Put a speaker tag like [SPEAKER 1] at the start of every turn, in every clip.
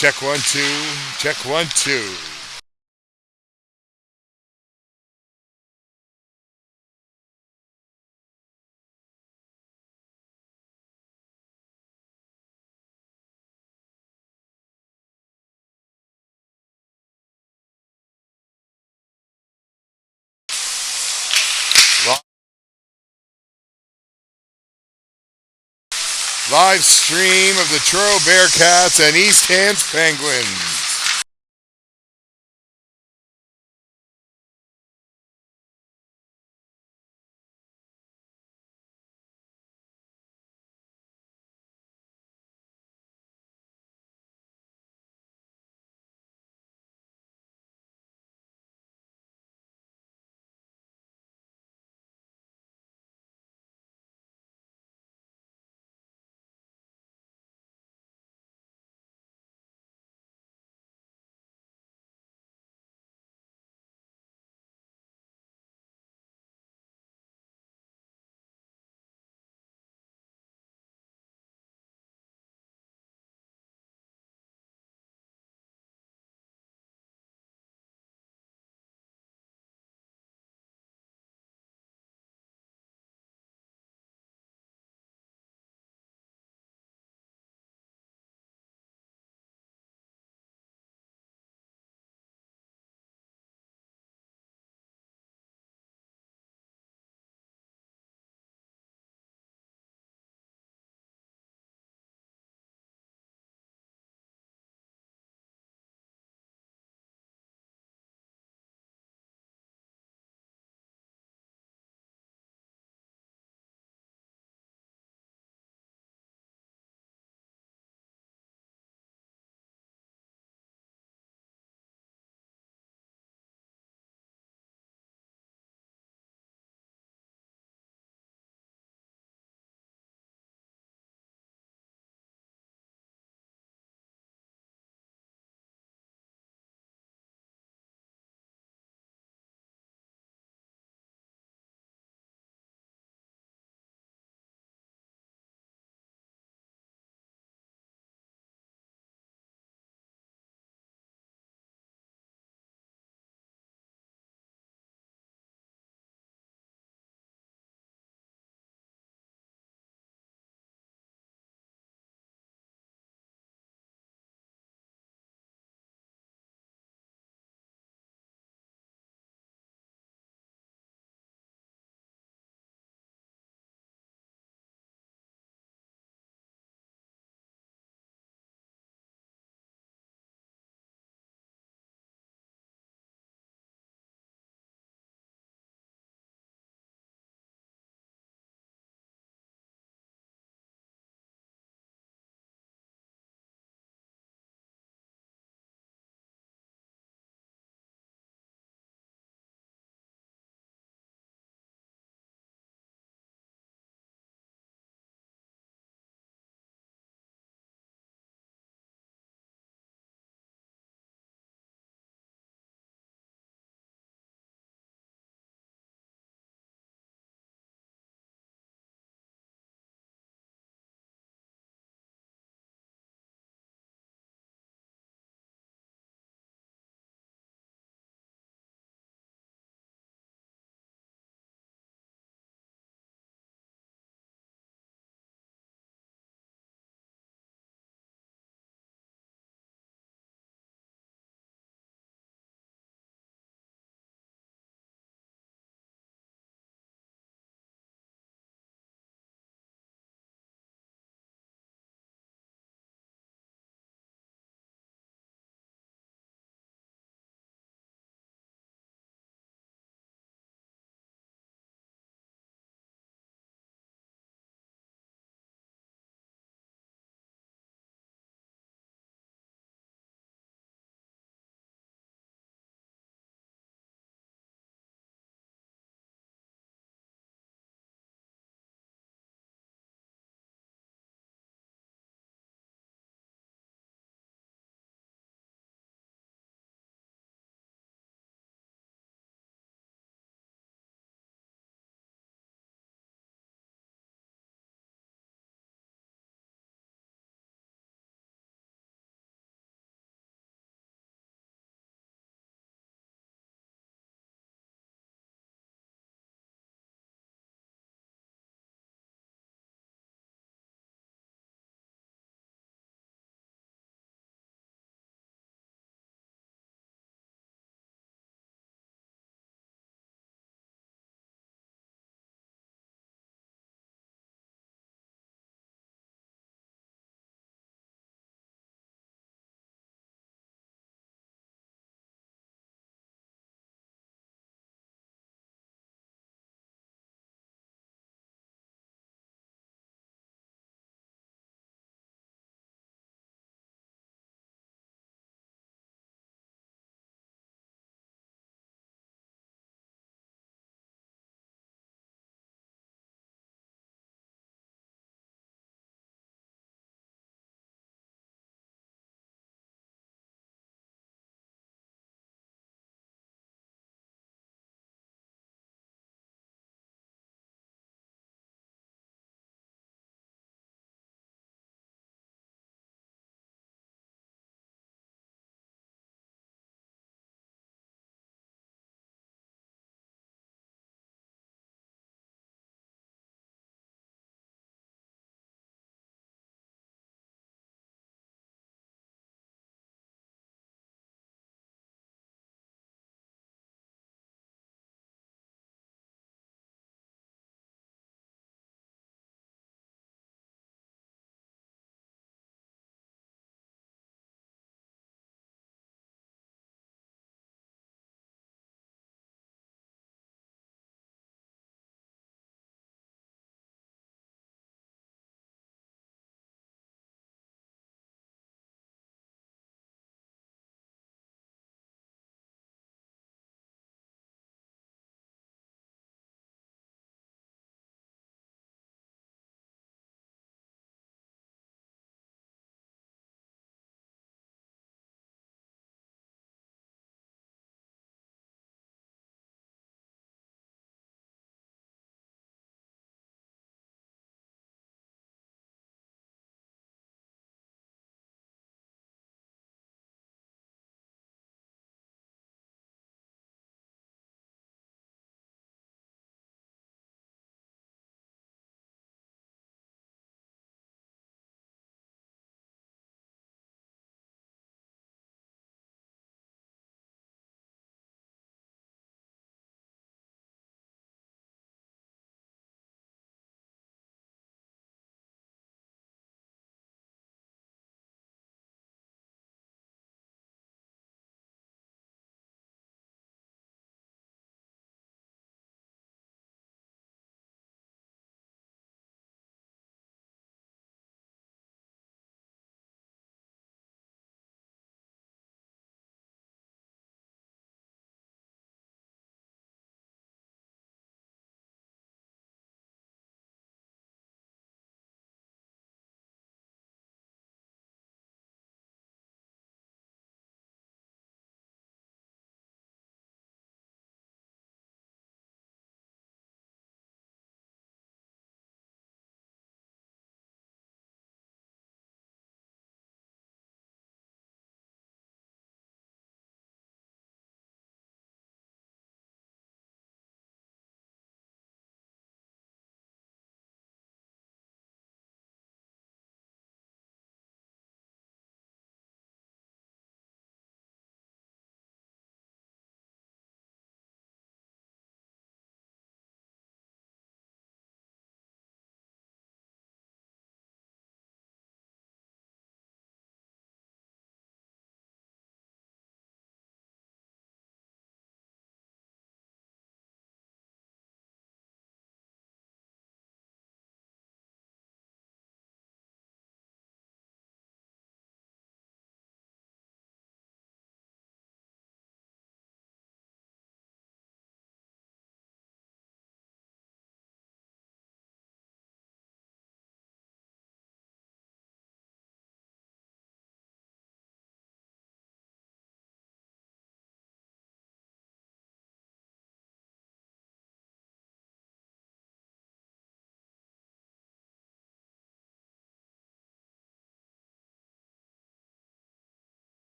[SPEAKER 1] Check 1 2. Check 1 2. Live stream of the Truro Bearcats and East Hants Penguins.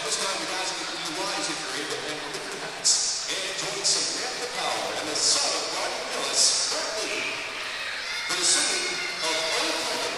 [SPEAKER 2] This time, you guys need to be wise if you're able, and remove your hats. And enjoy some ample power and the son of Brian Willis, Berkeley, for the city of Oklahoma.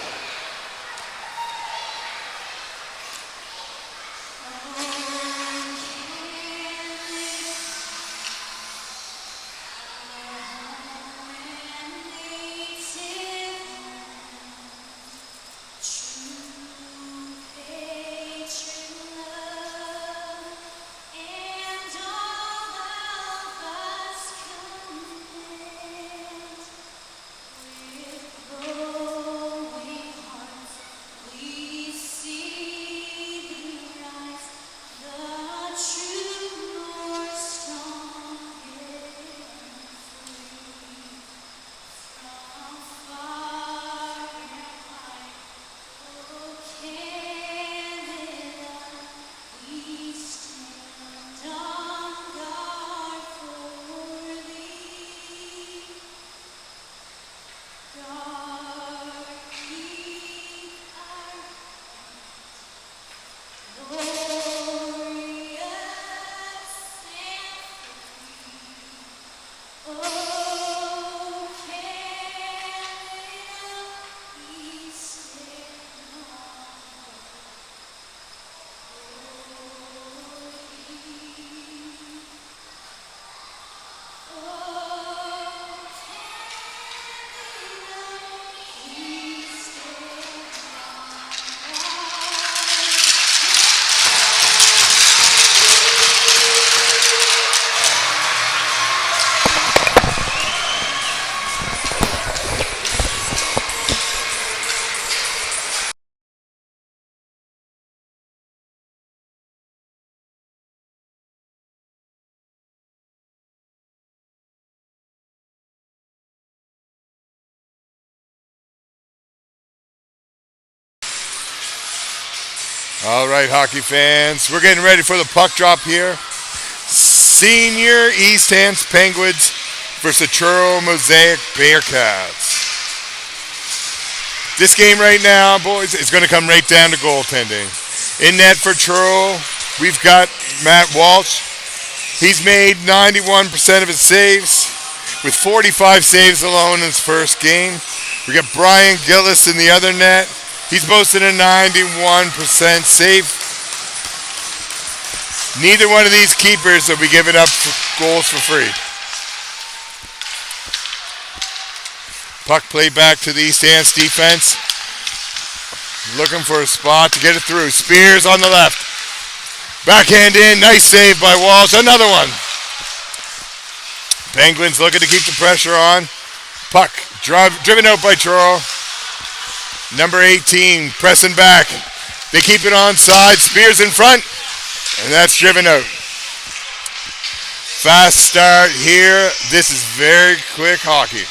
[SPEAKER 1] All right, hockey fans, we're getting ready for the puck drop here. Senior East Hants Penguins versus the Turo Mosaik Bearcats. This game right now, boys, is going to come right down to goaltending. In net for Turo, we've got Matt Walsh. He's made 91% of his saves, with 45 saves alone in his first game. We got Brian Gillis in the other net. He's boasting a 91% save. Neither one of these keepers will be giving up goals for free. Puck played back to the East Hants defense. Looking for a spot to get it through. Spears on the left. Backhand in. Nice save by Walsh. Another one. Penguins looking to keep the pressure on. Puck driven out by Turo. Number 18 pressing back. They keep it onside. Spears in front. And that's driven out. Fast start here. This is very quick hockey.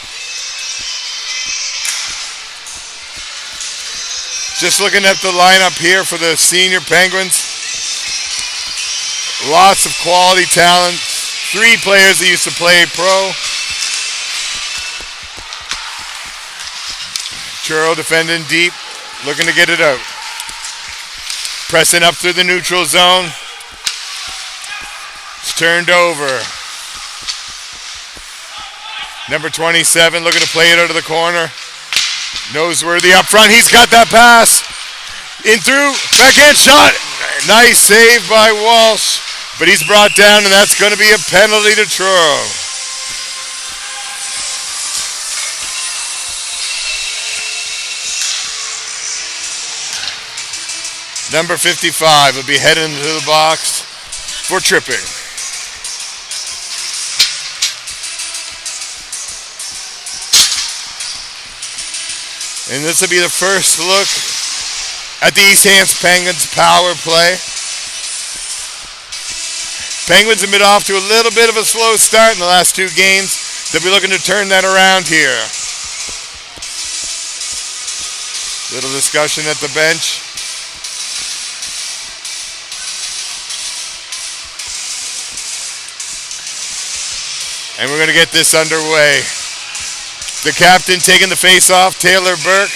[SPEAKER 1] Just looking at the lineup here for the senior Penguins. Lots of quality talent. 3 players that used to play pro. Turo defending deep, looking to get it out. Pressing up through the neutral zone. It's turned over. Number 27 looking to play it out of the corner. Noseworthy up front. He's got that pass. In through. Backhand shot. Nice save by Walsh. But he's brought down, and that's going to be a penalty to Turo. Number 55 will be heading into the box for tripping. And this will be the first look at the East Hants Penguins power play. Penguins have been off to a little bit of a slow start in the last two games. They'll be looking to turn that around here. Little discussion at the bench. And we're going to get this underway. The captain taking the face off, Taylor Burke.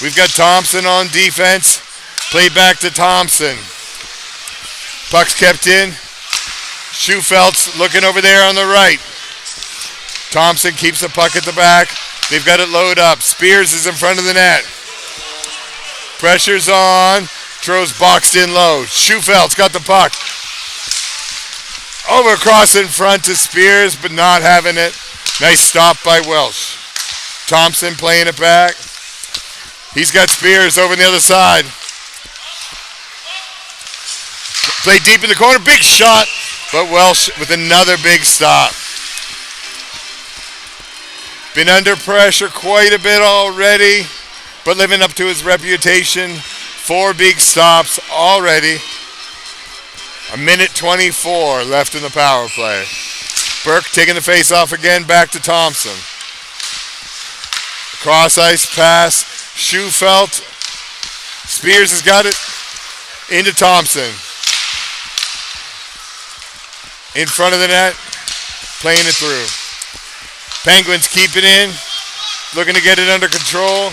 [SPEAKER 1] We've got Thompson on defense. Played back to Thompson. Puck's kept in. Schufelt's looking over there on the right. Thompson keeps the puck at the back. They've got it load up. Spears is in front of the net. Pressure's on. Tro's boxed in low. Schufelt's got the puck. Over across in front to Spears, but not having it. Nice stop by Welsh. Thompson playing it back. He's got Spears over on the other side. Play deep in the corner. Big shot, but Welsh with another big stop. Been under pressure quite a bit already, but living up to his reputation. 4 big stops already. A minute 24 left in the power play. Burke taking the face off again, back to Thompson. Cross ice pass. Schufelt. Spears has got it into Thompson. In front of the net, playing it through. Penguins keep it in, looking to get it under control.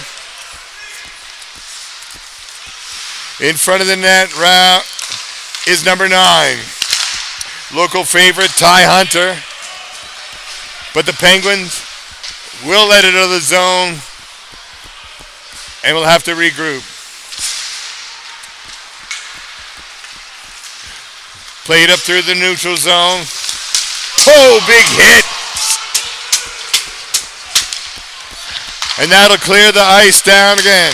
[SPEAKER 1] In front of the net is number 9. Local favorite, Ty Hunter. But the Penguins will let it out of the zone and will have to regroup. Played up through the neutral zone. Oh, big hit. And that'll clear the ice down again.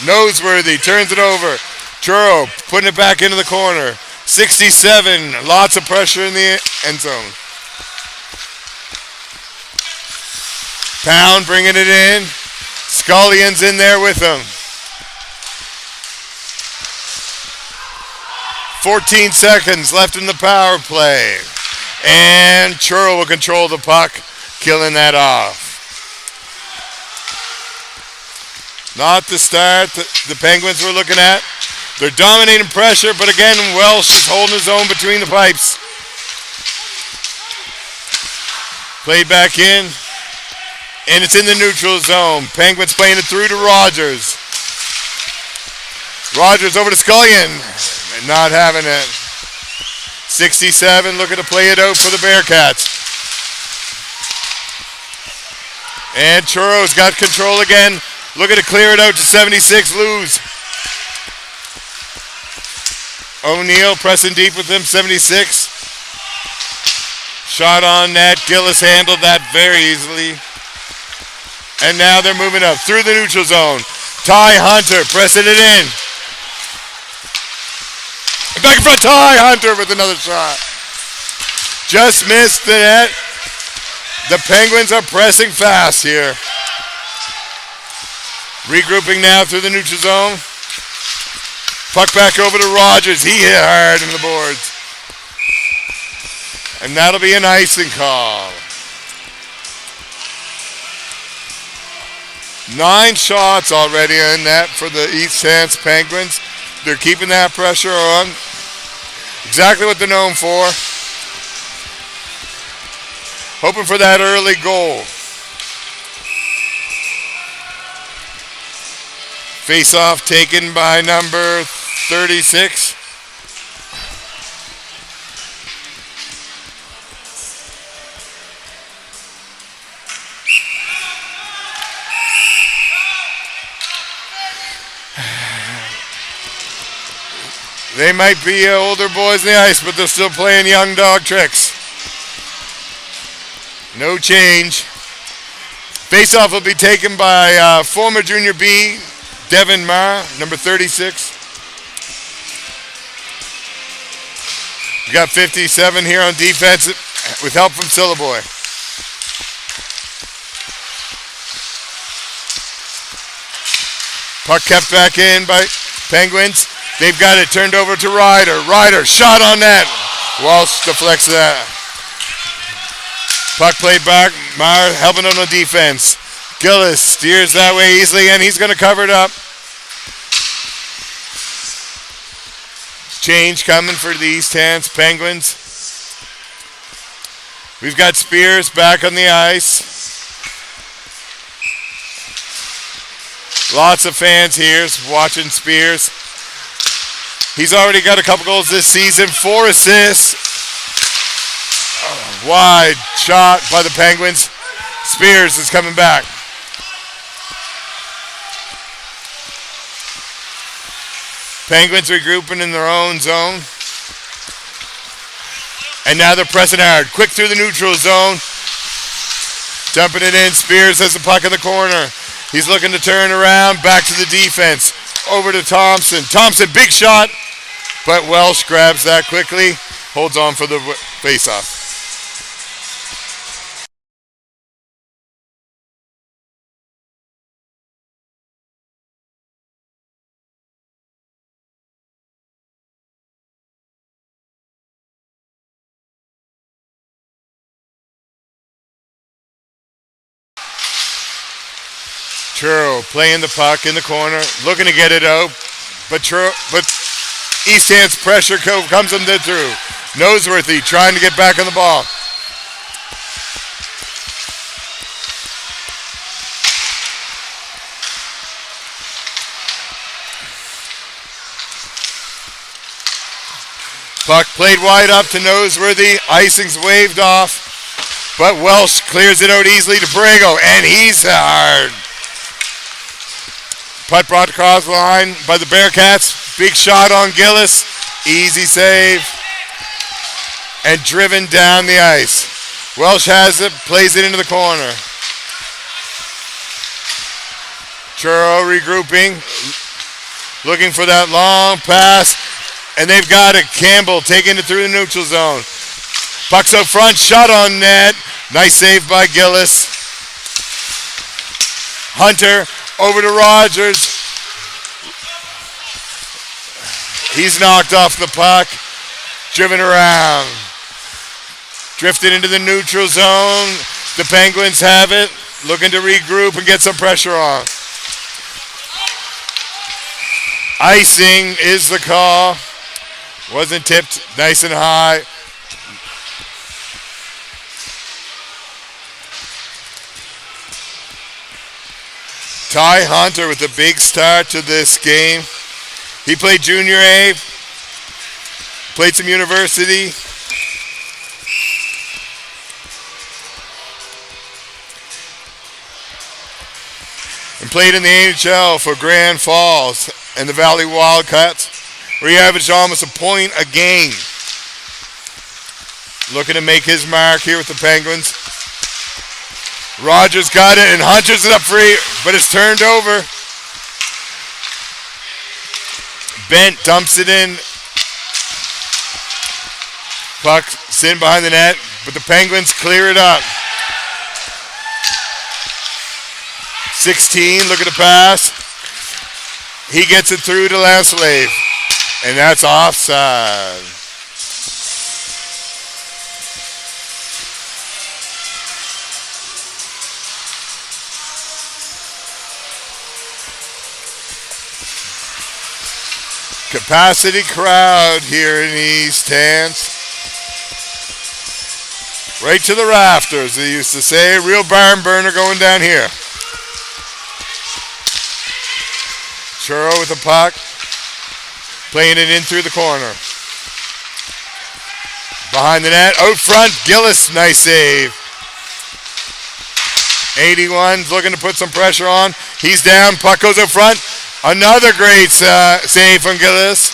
[SPEAKER 1] Noseworthy turns it over. Turo putting it back into the corner. 67, lots of pressure in the end zone. Pound bringing it in. Scullion's in there with him. 14 seconds left in the power play. And Churro will control the puck, killing that off. Not the start the Penguins were looking at. They're dominating pressure, but again, Welsh is holding his own between the pipes. Played back in, and it's in the neutral zone. Penguins playing it through to Rogers. Rogers over to Scullion, and not having it. 67 looking to play it out for the Bearcats. And Churro's got control again. Looking to clear it out to 76, lose. O'Neal pressing deep with him, 76. Shot on net. Gillis handled that very easily. And now they're moving up through the neutral zone. Ty Hunter pressing it in. Back in front, Ty Hunter with another shot. Just missed the net. The Penguins are pressing fast here. Regrouping now through the neutral zone. Puck back over to Rogers. He hit hard in the boards. And that'll be an icing call. 9 shots already in net for the East Hants Penguins. They're keeping that pressure on. Exactly what they're known for. Hoping for that early goal. Face-off taken by number 36. They might be older boys in the ice, but they're still playing young dog tricks. No change. Face-off will be taken by former Junior B, Devin Marr, number 36. We got 57 here on defense with help from Syllaboy. Puck kept back in by Penguins. They've got it turned over to Ryder. Ryder, shot on net. Walsh deflects that. Puck played back. Meyer helping on the defense. Gillis steers that way easily, and he's going to cover it up. Change coming for the East Hants Penguins. We've got Spears back on the ice. Lots of fans here watching Spears. He's already got a couple goals this season, 4 assists. Wide shot by the Penguins. Spears is coming back. Penguins regrouping in their own zone. And now they're pressing hard. Quick through the neutral zone. Dumping it in. Spears has the puck in the corner. He's looking to turn around. Back to the defense. Over to Thompson. Thompson, big shot. But Welsh grabs that quickly. Holds on for the faceoff. Turo playing the puck in the corner, looking to get it out, but East Hants pressure comes them through. Noseworthy trying to get back on the ball. Puck played wide up to Noseworthy. Icing's waved off, but Welsh clears it out easily to Borrego, and he's hard. Putt brought across the line by the Bearcats. Big shot on Gillis. Easy save. And driven down the ice. Welsh has it, plays it into the corner. Churro regrouping. Looking for that long pass. And they've got it. Campbell taking it through the neutral zone. Puck's out front. Shot on net. Nice save by Gillis. Hunter. Over to Rogers. He's knocked off the puck. Driven around. Drifted into the neutral zone. The Penguins have it. Looking to regroup and get some pressure on. Icing is the call. Wasn't tipped nice and high. Ty Hunter with a big start to this game. He played junior A, played some university. And played in the NHL for Grand Falls and the Valley Wildcats, where he averaged almost a point a game. Looking to make his mark here with the Penguins. Rogers got it, and Hunter's it up free, but it's turned over. Bent dumps it in. Puck sitting behind the net, but the Penguins clear it up. 16 looking to pass. He gets it through to Lanslave, and that's offside. Capacity crowd here in East Hants. Right to the rafters, they used to say. Real barn burner going down here. Churro with the puck. Playing it in through the corner. Behind the net, out front, Gillis, nice save. 81's looking to put some pressure on. He's down, puck goes out front. Another great save from Gillis.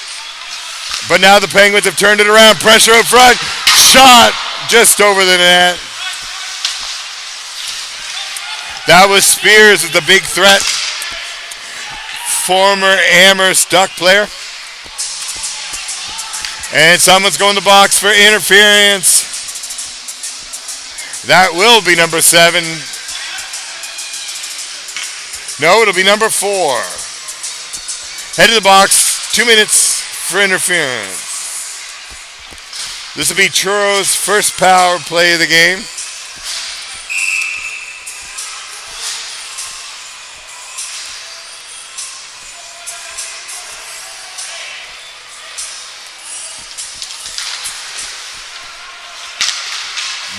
[SPEAKER 1] But now the Penguins have turned it around. Pressure out front. Shot just over the net. That was Spears with the big threat. Former Amherst Duck player. And someone's going to the box for interference. That will be number 7. No, it'll be number 4. Head to the box, 2 minutes for interference. This will be Turo's first power play of the game.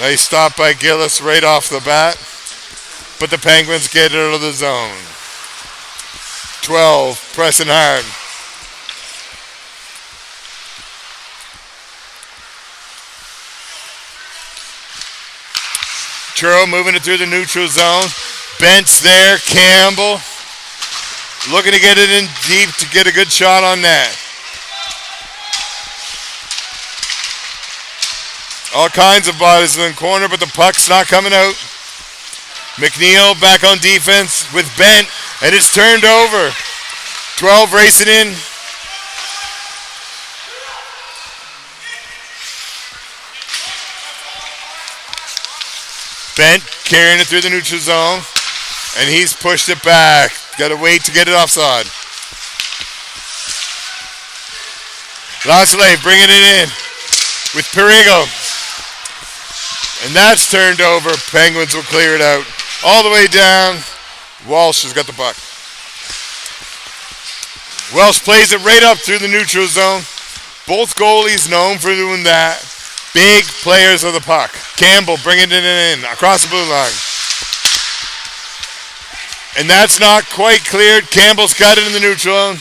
[SPEAKER 1] Nice stop by Gillis right off the bat. But the Penguins get it out of the zone. 12, pressing hard. Turo moving it through the neutral zone. Bent's there. Campbell looking to get it in deep to get a good shot on that. All kinds of bodies in the corner, but the puck's not coming out. McNeil back on defense with Bent, and it's turned over. 12 racing in. Bent carrying it through the neutral zone, and he's pushed it back. Got to wait to get it offside. Lasley bringing it in with Perigo. And that's turned over. Penguins will clear it out. All the way down. Walsh has got the puck. Welsh plays it right up through the neutral zone. Both goalies known for doing that. Big players of the puck. Campbell bringing it in across the blue line. And that's not quite cleared. Campbell's got it in the neutral zone.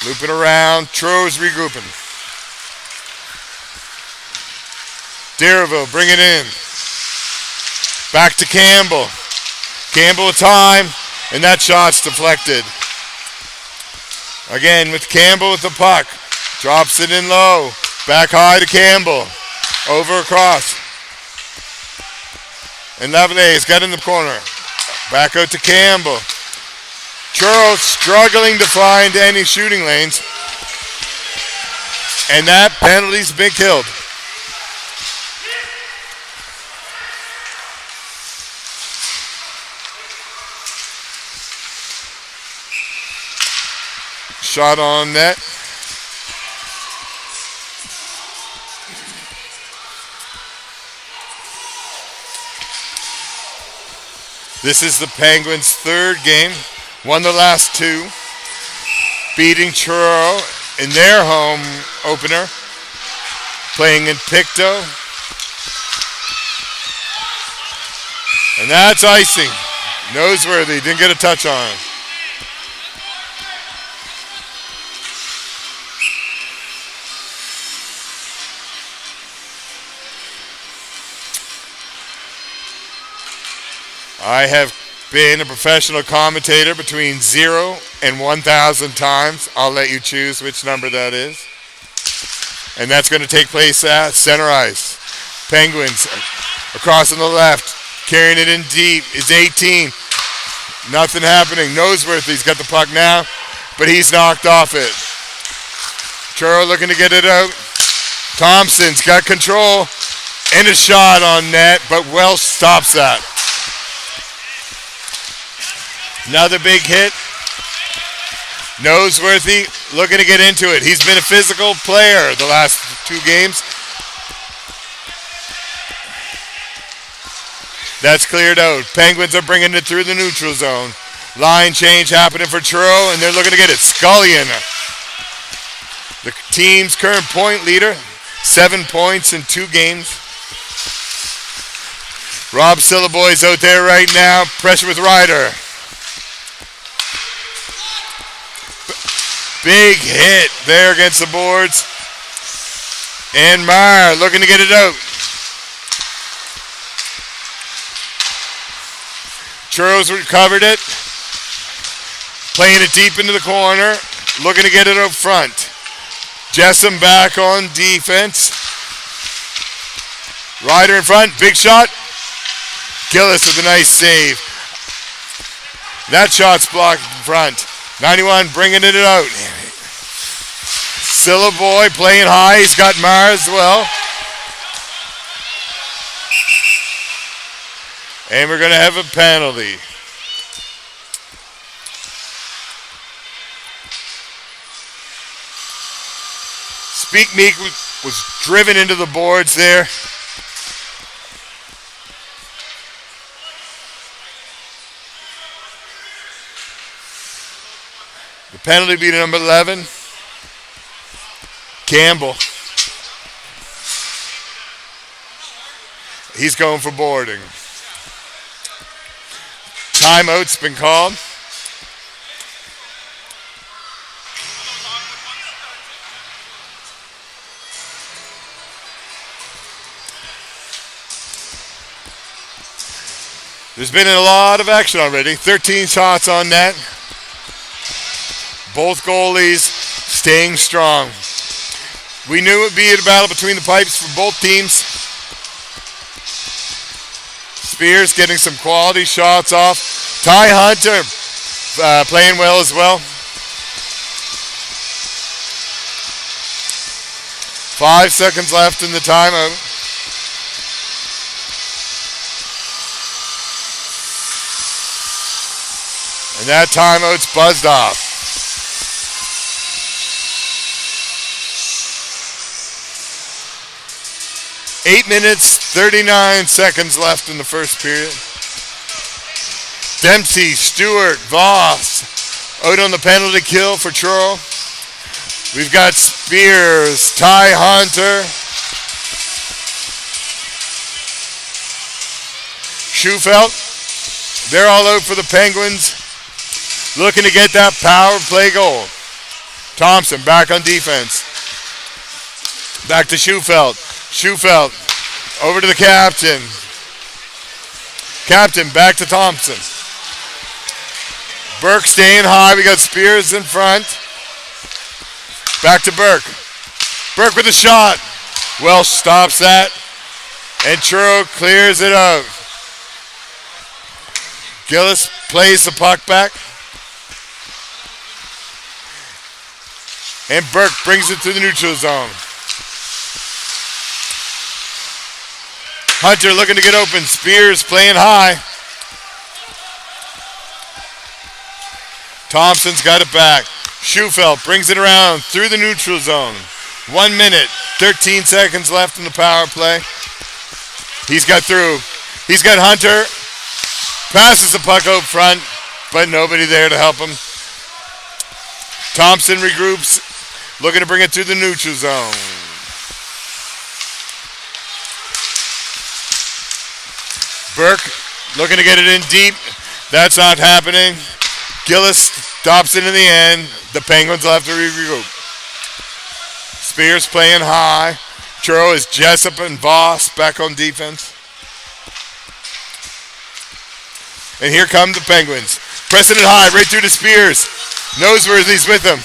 [SPEAKER 1] Looping around. Tro's regrouping. Darriville bring it in. Back to Campbell. Campbell with time. And that shot's deflected. Again with Campbell with the puck. Drops it in low. Back high to Campbell. Over across. And Lavalley's got in the corner. Back out to Campbell. Churro struggling to find any shooting lanes. And that penalty's been killed. Shot on net. This is the Penguins' third game. Won the last 2. Beating Truro in their home opener. Playing in Pictou. And that's icing. Noseworthy didn't get a touch on it. I have been a professional commentator between 0 and 1,000 times. I'll let you choose which number that is. And that's going to take place at center ice. Penguins across on the left. Carrying it in deep is 18. Nothing happening. Noseworthy's got the puck now, but he's knocked off it. Churro looking to get it out. Thompson's got control. And a shot on net, but Welsh stops that. Another big hit. Noseworthy looking to get into it. He's been a physical player the last 2 games. That's cleared out. Penguins are bringing it through the neutral zone. Line change happening for Truro, and they're looking to get it. Scullion, the team's current point leader, 7 points in 2 games. Rob Sillaboy's out there right now. Pressure with Ryder. Big hit there against the boards. And Meyer looking to get it out. Churros recovered it. Playing it deep into the corner. Looking to get it up front. Jessom back on defense. Ryder in front. Big shot. Gillis with a nice save. That shot's blocked in front. 91 bringing it out. Silla boy playing high. He's got Mar as well. And we're going to have a penalty. Speak Meek was driven into the boards there. The penalty being number 11, Campbell. He's going for boarding. Timeout's been called. There's been a lot of action already. 13 shots on net. Both goalies staying strong. We knew it would be a battle between the pipes for both teams. Spears getting some quality shots off. Ty Hunter playing well as well. 5 seconds left in the timeout. And that timeout's buzzed off. Eight minutes, 39 seconds left in the first period. Dempsey, Stewart, Voss out on the penalty kill for Truro. We've got Spears, Ty Hunter, Schufelt. They're all out for the Penguins. Looking to get that power play goal. Thompson back on defense. Back to Schufelt. Schufelt over to the captain. Captain back to Thompson. Burke staying high. We got Spears in front. Back to Burke. Burke with a shot. Welsh stops that. And Truro clears it out. Gillis plays the puck back. And Burke brings it to the neutral zone. Hunter looking to get open. Spears playing high. Thompson's got it back. Schufelt brings it around through the neutral zone. 1 minute, 13 seconds left in the power play. He's got through. He's got Hunter. Passes the puck out front, but nobody there to help him. Thompson regroups, looking to bring it through the neutral zone. Burke looking to get it in deep. That's not happening. Gillis stops it in the end. The Penguins will have to regroup. Spears playing high. Truro is Jessup and Voss back on defense. And here come the Penguins. Pressing it high, right through to Spears. Noseworthy's with him.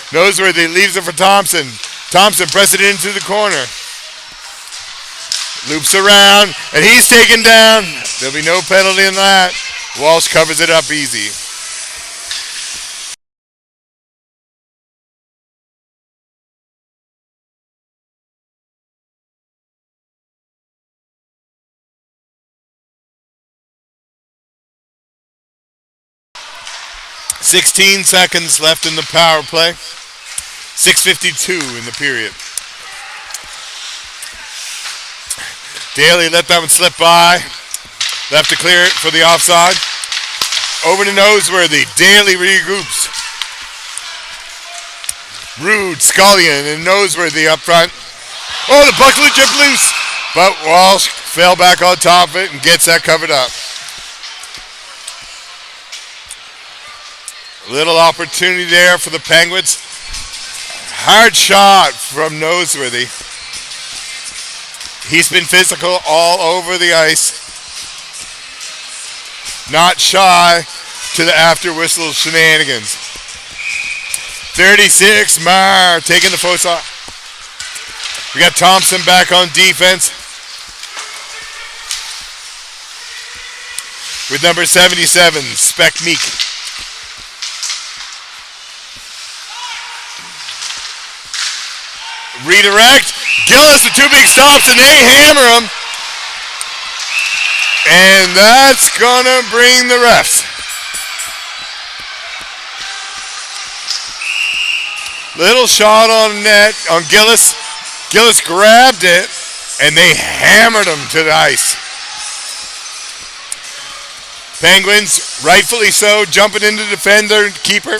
[SPEAKER 1] Noseworthy leaves it for Thompson. Thompson pressing it into the corner. Loops around, and he's taken down. There'll be no penalty in that. Walsh covers it up easy. "16 seconds left in the power play. 6:52 in the period. Daly let that one slip by. Left to clear it for the offside. Over to Noseworthy. Daly regroups. Rude, Scullion, and Noseworthy up front. Oh, the puck legit loose. But Walsh fell back on top of it and gets that covered up. Little opportunity there for the Penguins. Hard shot from Noseworthy. He's been physical all over the ice. Not shy to the after whistle shenanigans. 36, Marr taking the face off. We got Thompson back on defense. with number 77, Spec Meek. Redirect. Gillis with 2 big stops, and they hammer him. And that's going to bring the refs. Little shot on net on Gillis. Gillis grabbed it, and they hammered him to the ice. Penguins, rightfully so, jumping in to defend their keeper.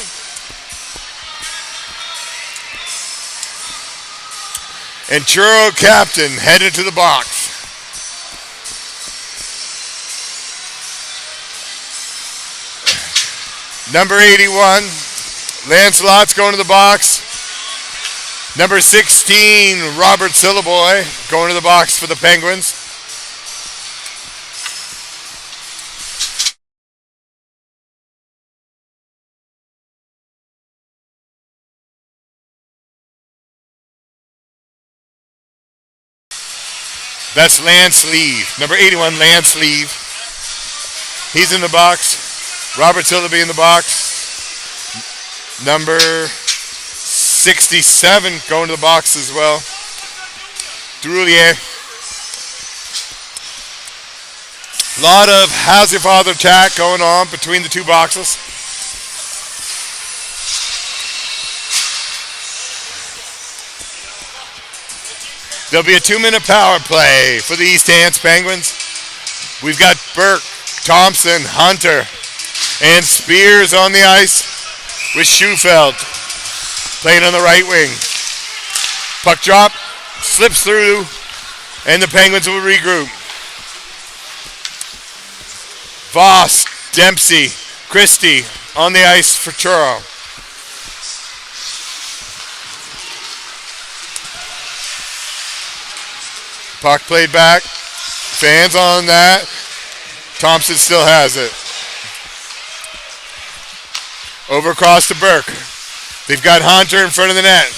[SPEAKER 1] And Turo captain headed to the box. Number 81, Lancelot's going to the box. Number 16, Robert Sillaboy, going to the box for the Penguins. That's Lance Leave. Number 81, Lance Leave. He's in the box. Robert Sillaboy in the box. Number 67 going to the box as well. Droulier. A lot of how's your father attack going on between the two boxes. There'll be a 2-minute power play for the East Hants Penguins. We've got Burke, Thompson, Hunter, and Spears on the ice with Schufeld playing on the right wing. Puck drop, slips through, and the Penguins will regroup. Voss, Dempsey, Christie on the ice for Turo. Puck played back. Fans on that. Thompson still has it. Over across to Burke. They've got Hunter in front of the net.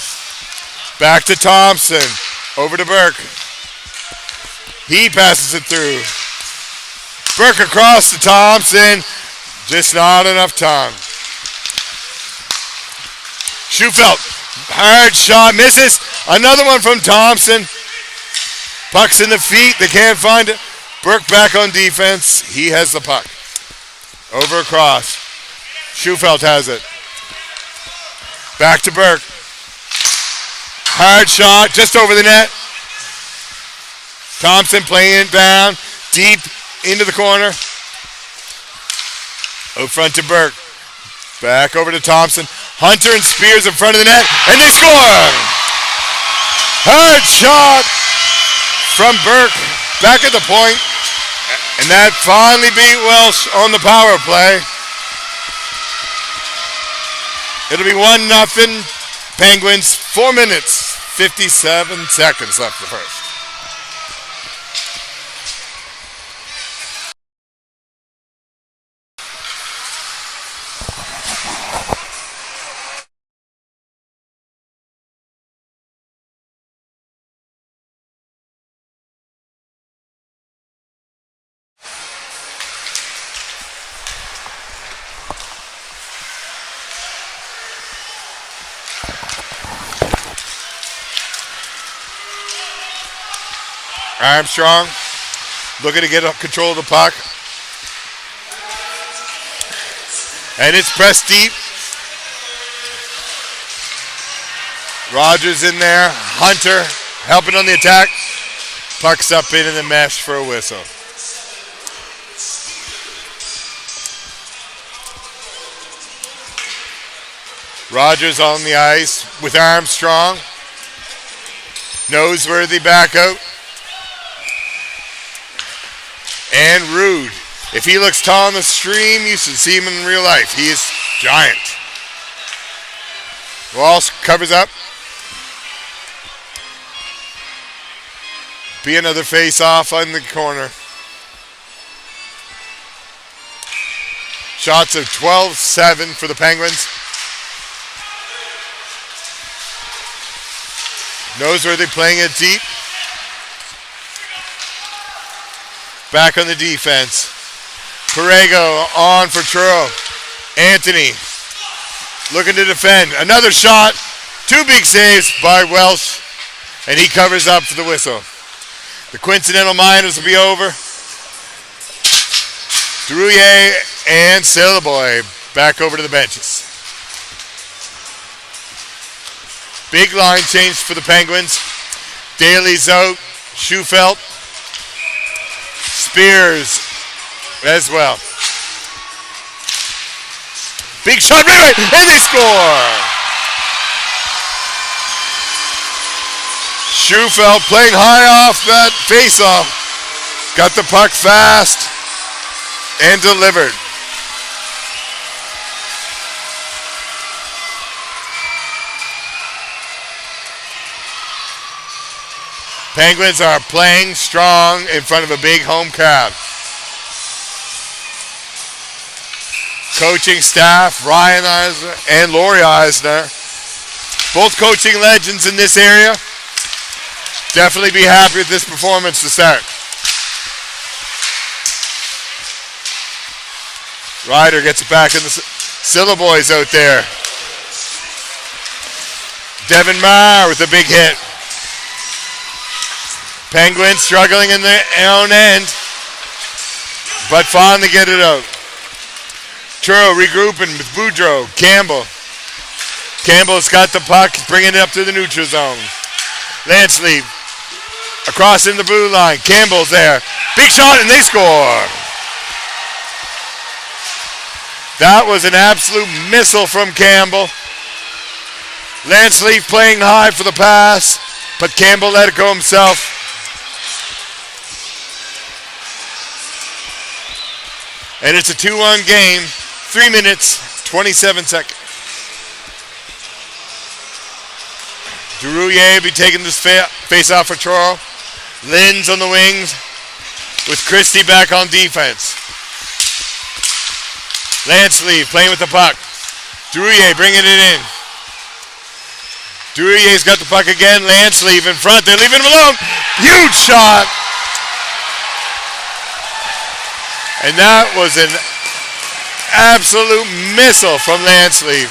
[SPEAKER 1] Back to Thompson. Over to Burke. He passes it through. Burke across to Thompson. Just not enough time. Schufeld. Hard shot. Misses. Another one from Thompson. Puck's in the feet. They can't find it. Burke back on defense. He has the puck. Over across. Schufeld has it. Back to Burke. Hard shot just over the net. Thompson playing it down. Deep into the corner. Out front to Burke. Back over to Thompson. Hunter and Spears in front of the net. And they score! Hard shot from Burke. Back at the point. And that finally beat Welsh on the power play. It'll be 1-0 Penguins. 4 minutes, 57 seconds left the first. Armstrong looking to get control of the puck. And it's pressed deep. Rogers in there. Hunter helping on the attack. Puck's up in the mesh for a whistle. Rogers on the ice with Armstrong. Noseworthy back out. And Rude. If he looks tall on the stream, you should see him in real life. He is giant. Walsh covers up. Be another face-off on the corner. Shots of 12-7 for the Penguins. Noseworthy playing it deep. Back on the defense. Perego on for Truro. Anthony looking to defend. Another shot. 2 big saves by Welsh. And he covers up for the whistle. The coincidental minors will be over. Drouillet and Sillaboy back over to the benches. Big line change for the Penguins. Daly's out. Schufelt. Spears as well. Big shot, right, and they score! Schufelt playing high off that face-off. Got the puck fast and delivered. Penguins are playing strong in front of a big home crowd. Coaching staff, Ryan Eisner and Lori Eisner, both coaching legends in this area. Definitely be happy with this performance to start. Ryder gets it back in the Sillaboy's out there. Devin Marr with a big hit. Penguins struggling in their own end, but finally get it out. Truro regrouping with Boudreau. Campbell. Campbell's got the puck, bringing it up to the neutral zone. Lansley across in the blue line. Campbell's there. Big shot, and they score. That was an absolute missile from Campbell. Lansley playing high for the pass, but Campbell let it go himself. And it's a 2-1 game. 3 minutes, 27 seconds. Drouillet be taking this face-off for Truro. Linz on the wings with Christie back on defense. Lansley playing with the puck. Drouillet bringing it in. Drouillet's got the puck again. Lansley in front. They're leaving him alone. Huge shot. And that was an absolute missile from Lansley.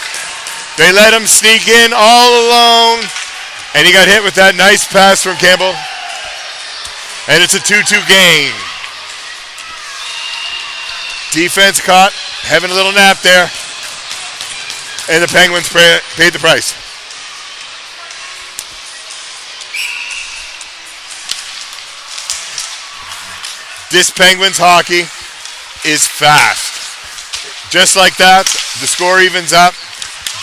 [SPEAKER 1] They let him sneak in all alone, and he got hit with that nice pass from Campbell. And it's a 2-2 game. Defense caught, having a little nap there, and the Penguins paid the price. This Penguins hockey is fast. Just like that, the score evens up.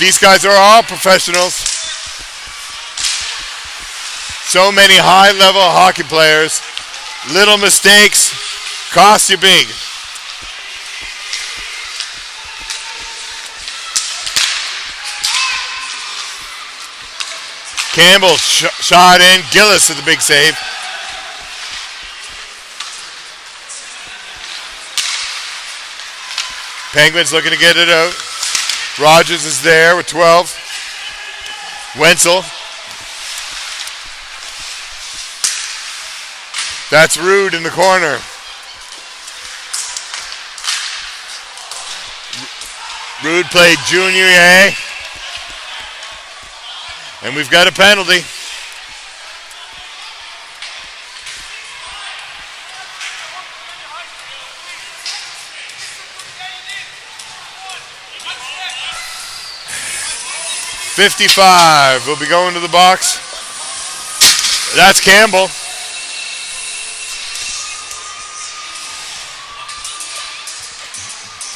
[SPEAKER 1] These guys are all professionals. So many high-level hockey players. Little mistakes cost you big. Campbell shot in. Gillis with a big save. Penguins looking to get it out. Rogers is there with 12. Wenzel. That's Rude in the corner. Rude played junior A. And we've got a penalty. .55 will be going to the box. That's Campbell.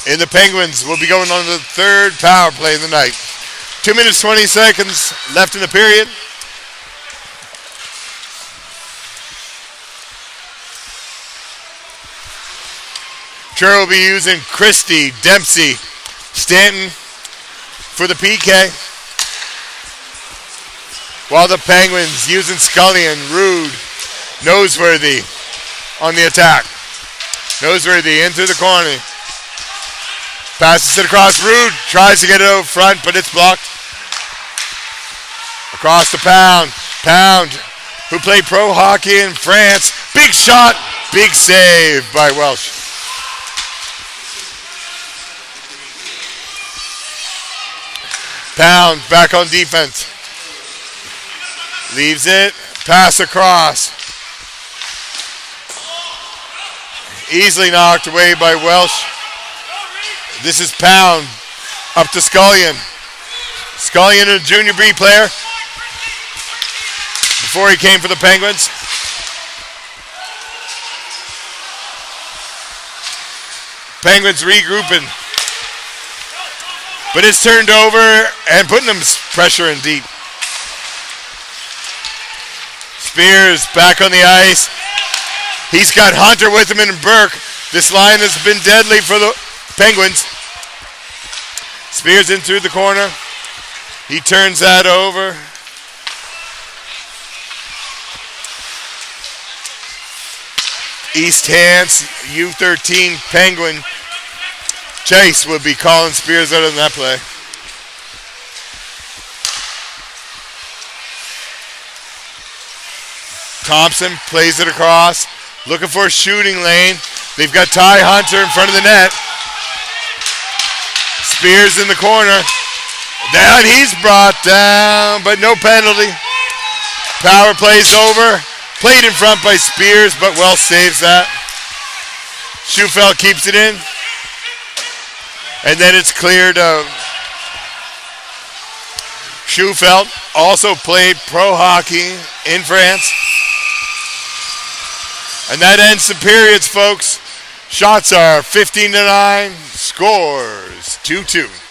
[SPEAKER 1] And the Penguins will be going on the third power play of the night. 2 minutes, 20 seconds left in the period. Truro will be using Christie, Dempsey, Stanton for the PK. While the Penguins using Scullion, Rude, Noseworthy on the attack. Noseworthy into the corner. Passes it across. Rude tries to get it out front, but it's blocked. Across the Pound. Pound, who played pro hockey in France. Big shot, big save by Welsh. Pound back on defense. Leaves it. Pass across. Easily knocked away by Welsh. This is Pound. Up to Scullion. Scullion, a junior B player. Before he came for the Penguins. Penguins regrouping. But it's turned over and putting them pressure in deep. Spears back on the ice. He's got Hunter with him and Burke. This line has been deadly for the Penguins. Spears in through the corner. He turns that over. East Hants, U13 Penguin. Chase would be calling Spears out on that play. Thompson plays it across. Looking for a shooting lane. They've got Ty Hunter in front of the net. Spears in the corner. Down, he's brought down, but no penalty. Power plays over. Played in front by Spears, but Wells saves that. Schufeld keeps it in. And then it's cleared of. Schufeld also played pro hockey in France. And that ends the periods, folks. Shots are 15-9. Scores 2-2.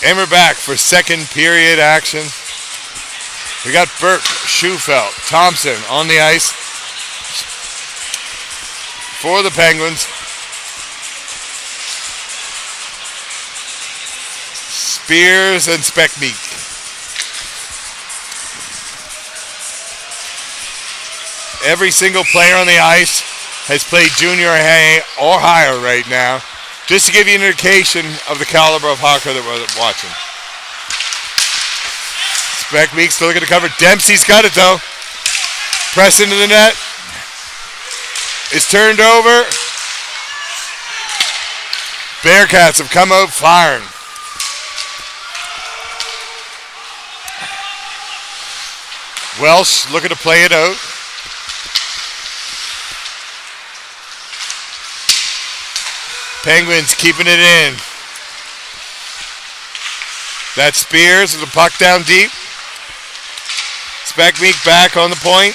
[SPEAKER 1] And we're back for second period action. We got Burke, Schufelt, Thompson on the ice for the Penguins. Spears and Speckmeek. Every single player on the ice has played junior A or higher right now, just to give you an indication of the caliber of hockey that we're watching. Speckmeek still looking to cover. Dempsey's got it though. Press into the net. It's turned over. Bearcats have come out firing. Welsh looking to play it out. Penguins keeping it in. That's Spears with the puck down deep. Speckmeek back on the point.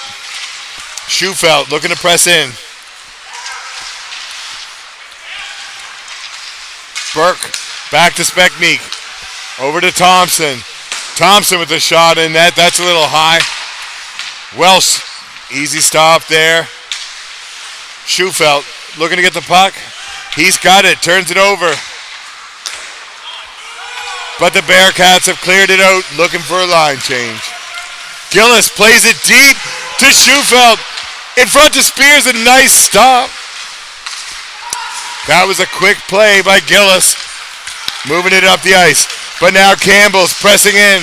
[SPEAKER 1] Schufelt looking to press in. Burke back to Speckmeek. Over to Thompson. Thompson with the shot in net. That's a little high. Welsh, easy stop there. Schufelt looking to get the puck. He's got it, turns it over. But the Bearcats have cleared it out, looking for a line change. Gillis plays it deep to Schufelt. In front to Spears, a nice stop. That was a quick play by Gillis. Moving it up the ice. But now Campbell's pressing in.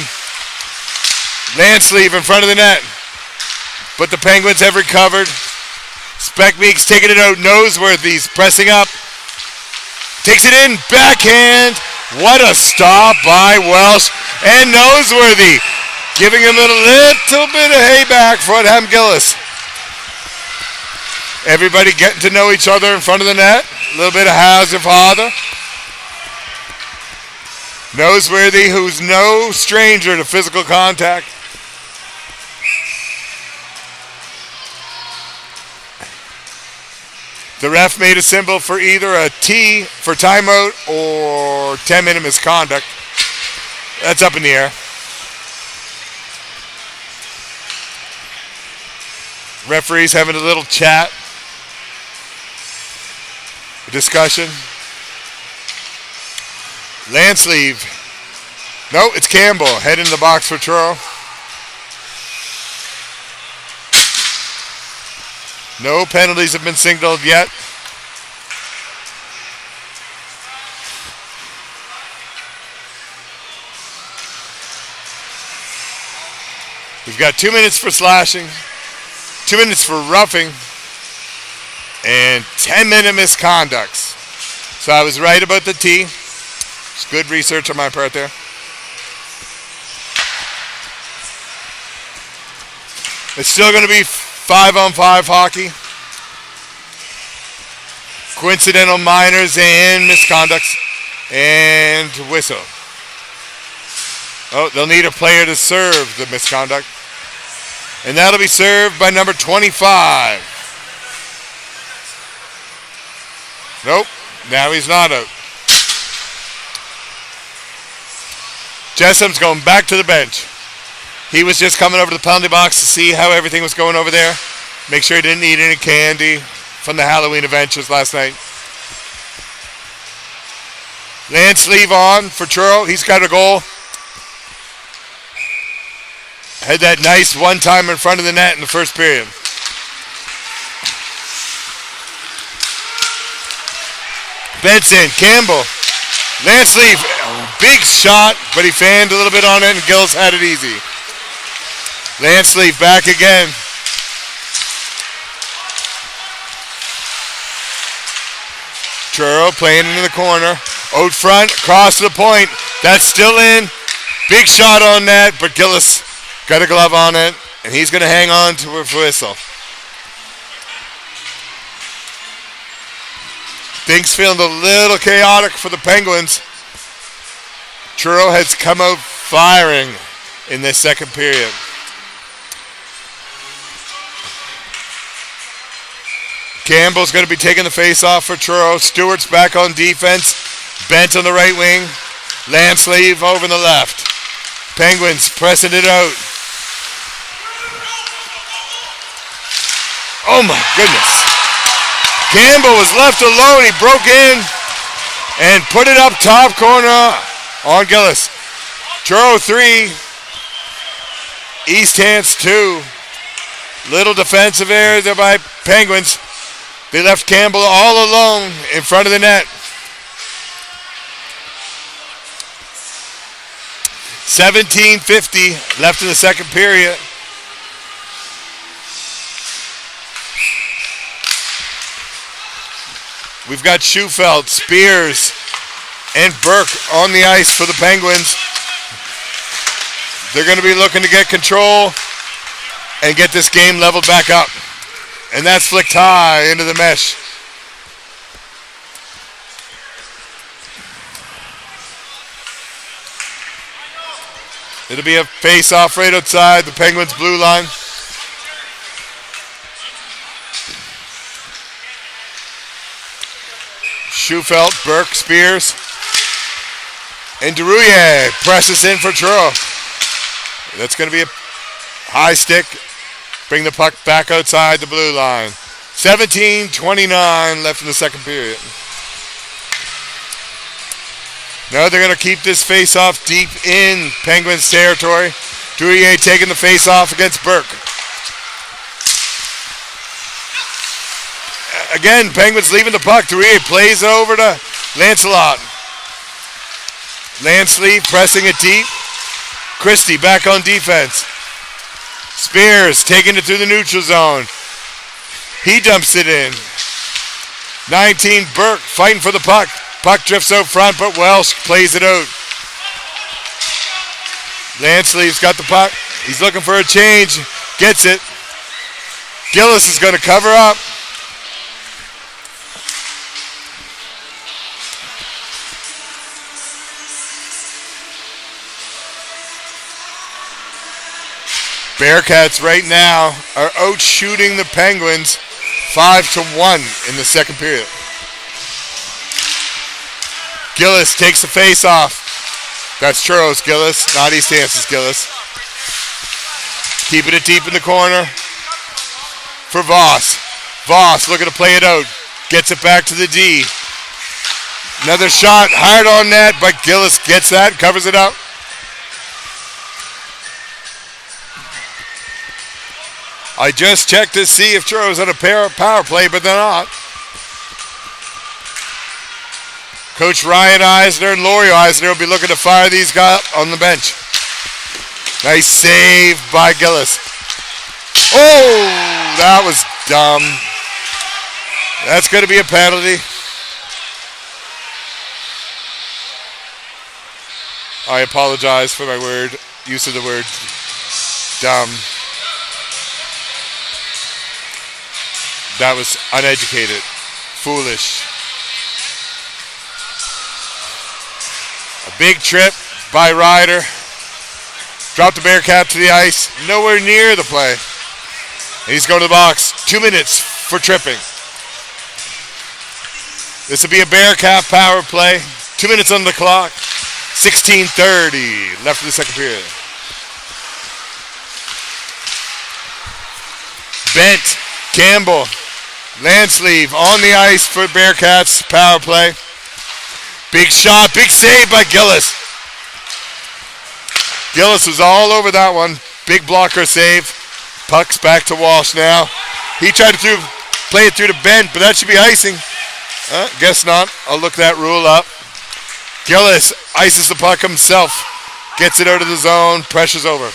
[SPEAKER 1] Lansleeve in front of the net. But the Penguins have recovered. Speckmeek's taking it out. Noseworthy's pressing up. Takes it in. Backhand. What a stop by Welsh. And Noseworthy giving him a little bit of hayback for Ham Gillis. Everybody getting to know each other in front of the net. A little bit of how's your father. Noseworthy, who's no stranger to physical contact. The ref made a symbol for either a T for timeout or 10-minute misconduct. That's up in the air. Referees having a little chat. A discussion. Lansleeve. No, it's Campbell. Head into the box for Truro. No penalties have been signaled yet. We've got 2 minutes for slashing, 2 minutes for roughing, and 10-minute misconducts. So I was right about the T. It's good research on my part there. It's still going to be 5-on-5 hockey. Coincidental minors and misconducts. And whistle. Oh, they'll need a player to serve the misconduct. And that'll be served by number 25. Nope. Now he's not out. Jessum's going back to the bench. He was just coming over to the penalty box to see how everything was going over there. Make sure he didn't eat any candy from the Halloween adventures last night. Lansleeve on for Truro. He's got a goal. Had that nice one-time in front of the net in the first period. Benson, Campbell, Lansleeve, big shot, but he fanned a little bit on it and Gillis had it easy. Lansleeve back again. Truro playing into the corner. Out front, across to the point. That's still in. Big shot on that, but Gillis got a glove on it, and he's going to hang on to a whistle. Things feeling a little chaotic for the Penguins. Truro has come out firing in this second period. Campbell's going to be taking the face off for Truro. Stewart's back on defense. Bent on the right wing. Landsleeve over the left. Penguins pressing it out. Oh my goodness. Campbell was left alone. He broke in and put it up top corner on Gillis. Truro 3. East Hants 2. Little defensive error there by Penguins. They left Campbell all alone in front of the net. 17:50 left in the second period. We've got Schufeld, Spears, and Burke on the ice for the Penguins. They're going to be looking to get control and get this game leveled back up. And that's flicked high into the mesh. It'll be a face-off right outside the Penguins' blue line. Schufeld, Burke, Spears, and Derouillet presses in for Truro. That's going to be a high stick. Bring the puck back outside the blue line. 17:29 left in the second period. Now they're going to keep this face-off deep in Penguins territory. Derouillet taking the face-off against Burke. Again, Penguins leaving the puck. Derouillet plays over to Lancelot. Landsleeve pressing it deep. Christie back on defense. Spears taking it through the neutral zone. He dumps it in. 19, Burke fighting for the puck. Puck drifts out front, but Welsh plays it out. Landsleeve's got the puck. He's looking for a change. Gets it. Gillis is going to cover up. Bearcats right now are out shooting the Penguins 5-1 in the second period. Gillis takes the face off. That's Truro's Gillis, not East Hants' Gillis. Keeping it deep in the corner for Voss. Voss looking to play it out. Gets it back to the D. Another shot hard on net, but Gillis gets that, covers it up. I just checked to see if Truro's on a power play, but they're not. Coach Ryan Eisner and Laurie Eisner will be looking to fire these guys on the bench. Nice save by Gillis. Oh, that was dumb. That's going to be a penalty. I apologize for my use of the word dumb. That was uneducated, foolish. A big trip by Ryder. Dropped the Bearcat to the ice, nowhere near the play. And he's going to the box. 2 minutes for tripping. This will be a Bearcat power play. 2 minutes on the clock. 16:30 left in the second period. Bent, Campbell, Landsleeve on the ice for Bearcats power play. Big shot, big save by Gillis. Gillis was all over that one. Big blocker save. Puck's back to Walsh now. He tried to play it through to Bent, but that should be icing. Guess not. I'll look that rule up. Gillis ices the puck himself. Gets it out of the zone. Pressure's over.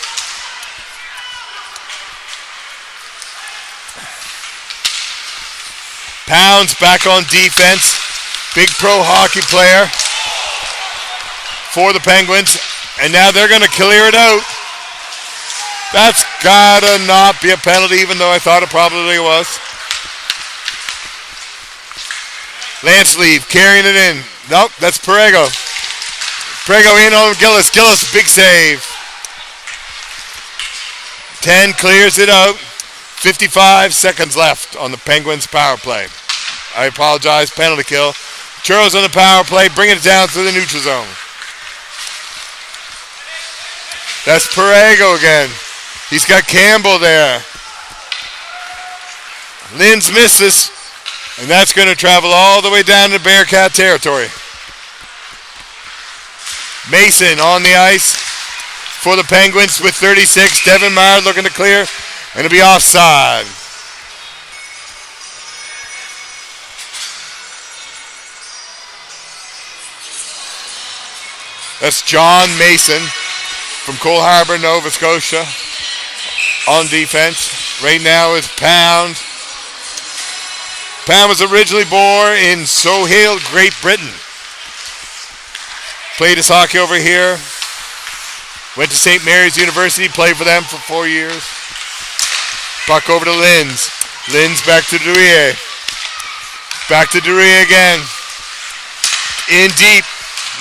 [SPEAKER 1] Pounds back on defense. Big pro hockey player for the Penguins. And now they're going to clear it out. That's got to not be a penalty, even though I thought it probably was. Landsleeve carrying it in. Nope, that's Perego. Perego in on Gillis. Gillis, big save. 10 clears it out. 55 seconds left on the Penguins power play. I apologize, penalty kill. Churros on the power play, bringing it down through the neutral zone. That's Perego again. He's got Campbell there. Linz misses. And that's going to travel all the way down to Bearcat territory. Mason on the ice for the Penguins with 36. Devin Meyer looking to clear. And it'll be offside. That's John Mason from Cole Harbour, Nova Scotia on defense. Right now is Pound. Pound was originally born in Sohail, Great Britain. Played his hockey over here. Went to St. Mary's University, played for them for 4 years. Puck over to Linz. Linz back to Durie. Back to Durie again. In deep.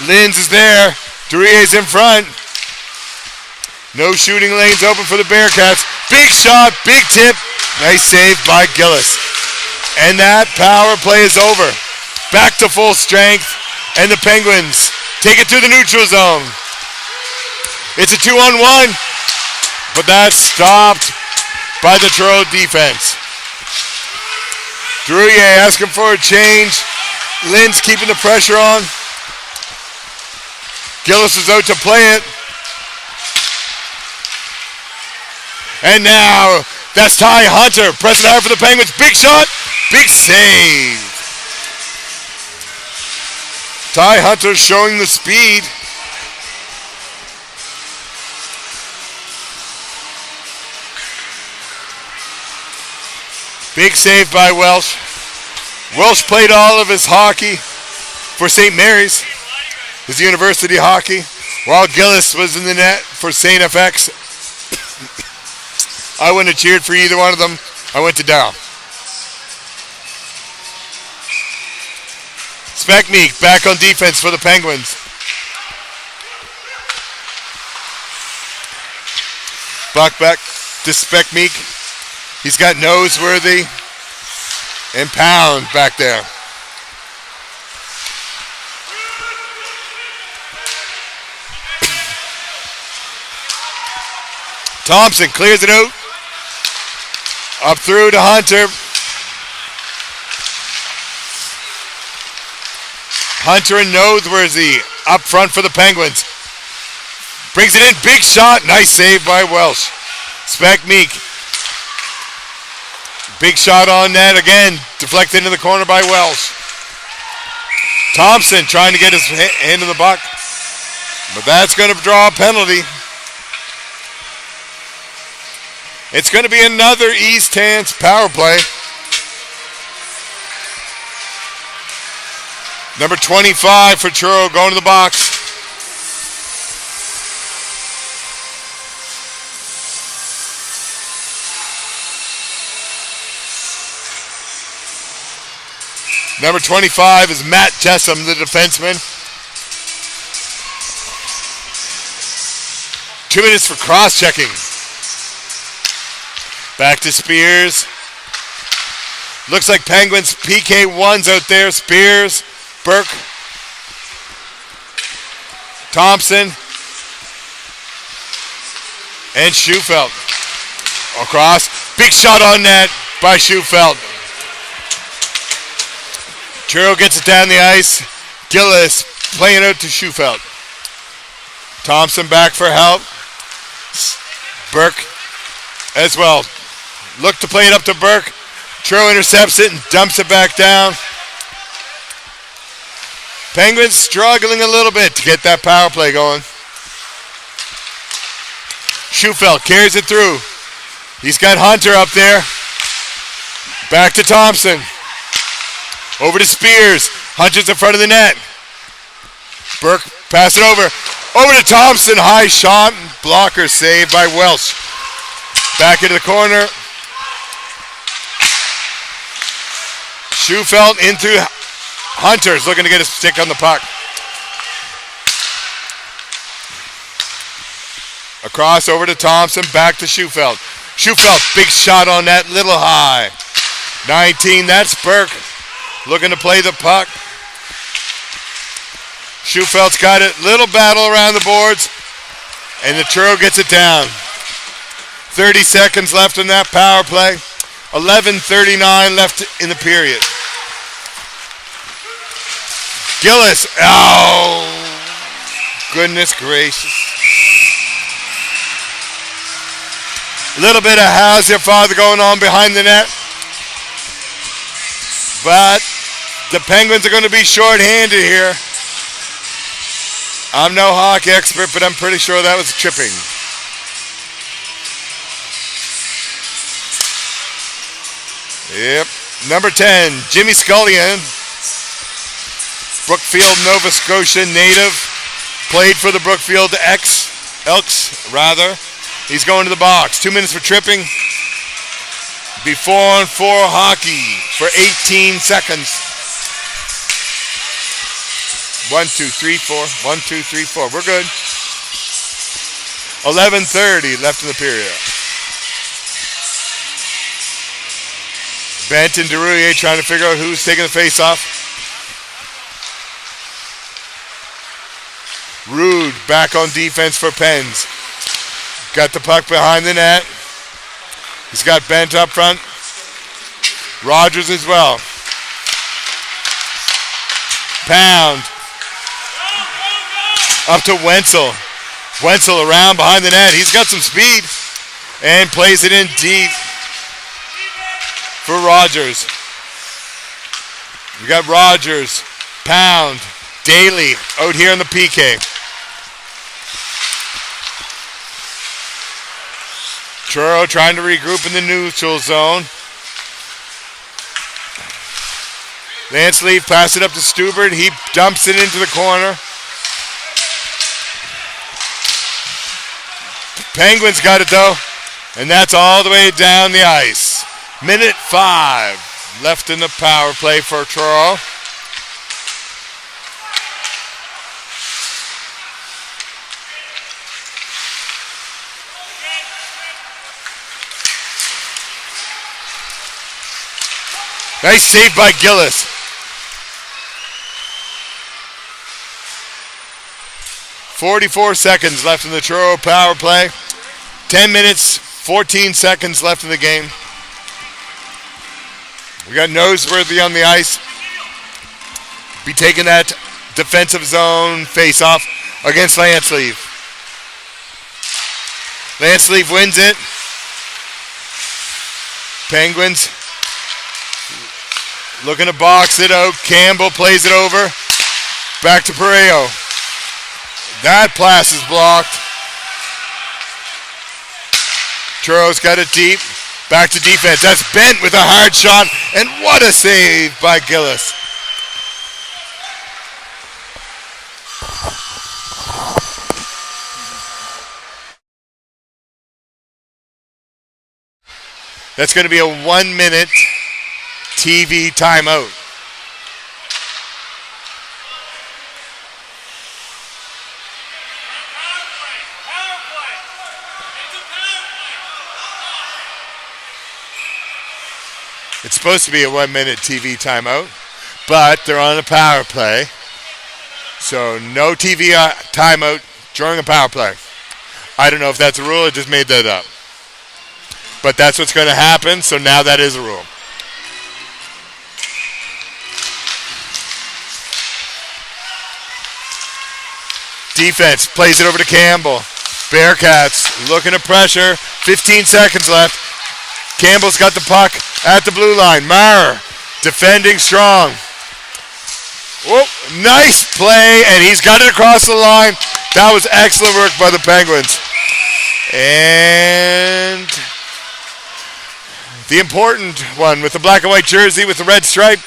[SPEAKER 1] Linz is there. Durier's in front. No shooting lanes open for the Bearcats. Big shot, big tip. Nice save by Gillis. And that power play is over. Back to full strength. And the Penguins take it to the neutral zone. It's a 2-on-1. But that's stopped by the Turo defense. Drouillet asking for a change. Linz keeping the pressure on. Gillis is out to play it. And now, that's Ty Hunter. Pressing hard for the Penguins. Big shot. Big save. Ty Hunter showing the speed. Big save by Welsh. Welsh played all of his hockey for St. Mary's, his university hockey, while Gillis was in the net for St. FX. I wouldn't have cheered for either one of them. I went to Dow. Speckmeek back on defense for the Penguins. Buck back to Speckmeek. He's got Noseworthy and Pound back there. Thompson clears it out. Up through to Hunter. Hunter and Noseworthy up front for the Penguins. Brings it in. Big shot. Nice save by Welsh. Speckmeek. Big shot on net again. Deflected into the corner by Welsh. Thompson trying to get his hand in the buck. But that's going to draw a penalty. It's going to be another East Hants power play. Number 25 for Truro going to the box. Number 25 is Matt Jessam, the defenseman. 2 minutes for cross-checking. Back to Spears. Looks like Penguins PK1's out there. Spears, Burke, Thompson, and Schufelt. Across. Big shot on net by Schufelt. Truro gets it down the ice. Gillis playing out to Schufelt. Thompson back for help. Burke as well. Look to play it up to Burke. Truro intercepts it and dumps it back down. Penguins struggling a little bit to get that power play going. Schufelt carries it through. He's got Hunter up there. Back to Thompson. Over to Spears. Hunter's in front of the net. Burke pass it over. Over to Thompson. High shot. Blocker save by Welsh. Back into the corner. Schufelt into Hunter's looking to get a stick on the puck. Across over to Thompson. Back to Schufelt. Schufelt. Big shot on that. Little high. 19. That's Burke. Looking to play the puck. Schufelt's got it. Little battle around the boards. And the Truro gets it down. 30 seconds left in that power play. 11:39 left in the period. Gillis. Oh, goodness gracious. A little bit of how's your father going on behind the net. But the Penguins are going to be short-handed here. I'm no hockey expert, but I'm pretty sure that was chipping. Yep. Number 10, Jimmy Scullion. Brookfield, Nova Scotia native. Played for the Brookfield Elks, rather. He's going to the box. 2 minutes for tripping. Be 4-on-4 hockey for 18 seconds. 1, 2, 3, 4. 1, 2, 3, 4. We're good. 11:30 left in the period. Bent and Derouillet trying to figure out who's taking the face-off. Rude back on defense for Pens. Got the puck behind the net. He's got Bent up front. Rogers as well. Pound. Up to Wenzel. Wenzel around behind the net. He's got some speed. And plays it in deep for Rogers. We got Rogers. Pound. Daly out here in the PK. Truro trying to regroup in the neutral zone. Lance Leaf pass it up to Stubert. He dumps it into the corner. Penguins got it though. And that's all the way down the ice. Minute 5 left in the power play for Truro. Nice save by Gillis. 44 seconds left in the Truro power play. 10 minutes, 14 seconds left in the game. We got Noseworthy on the ice. Be taking that defensive zone face-off against Lance Leaf. Lance Leaf wins it. Penguins looking to box it out. Campbell plays it over. Back to Pareo. That pass is blocked. Turo's got it deep. Back to defense. That's Bent with a hard shot. And what a save by Gillis. That's going to be a 1-minute TV timeout. It's supposed to be a 1-minute TV timeout, but they're on a power play. So no TV timeout during a power play. I don't know if that's a rule, I just made that up. But that's what's going to happen, so now that is a rule. Defense plays it over to Campbell. Bearcats looking to pressure. 15 seconds left. Campbell's got the puck at the blue line. Maher defending strong. Whoop, nice play, and he's got it across the line. That was excellent work by the Penguins. And the important one with the black and white jersey with the red stripe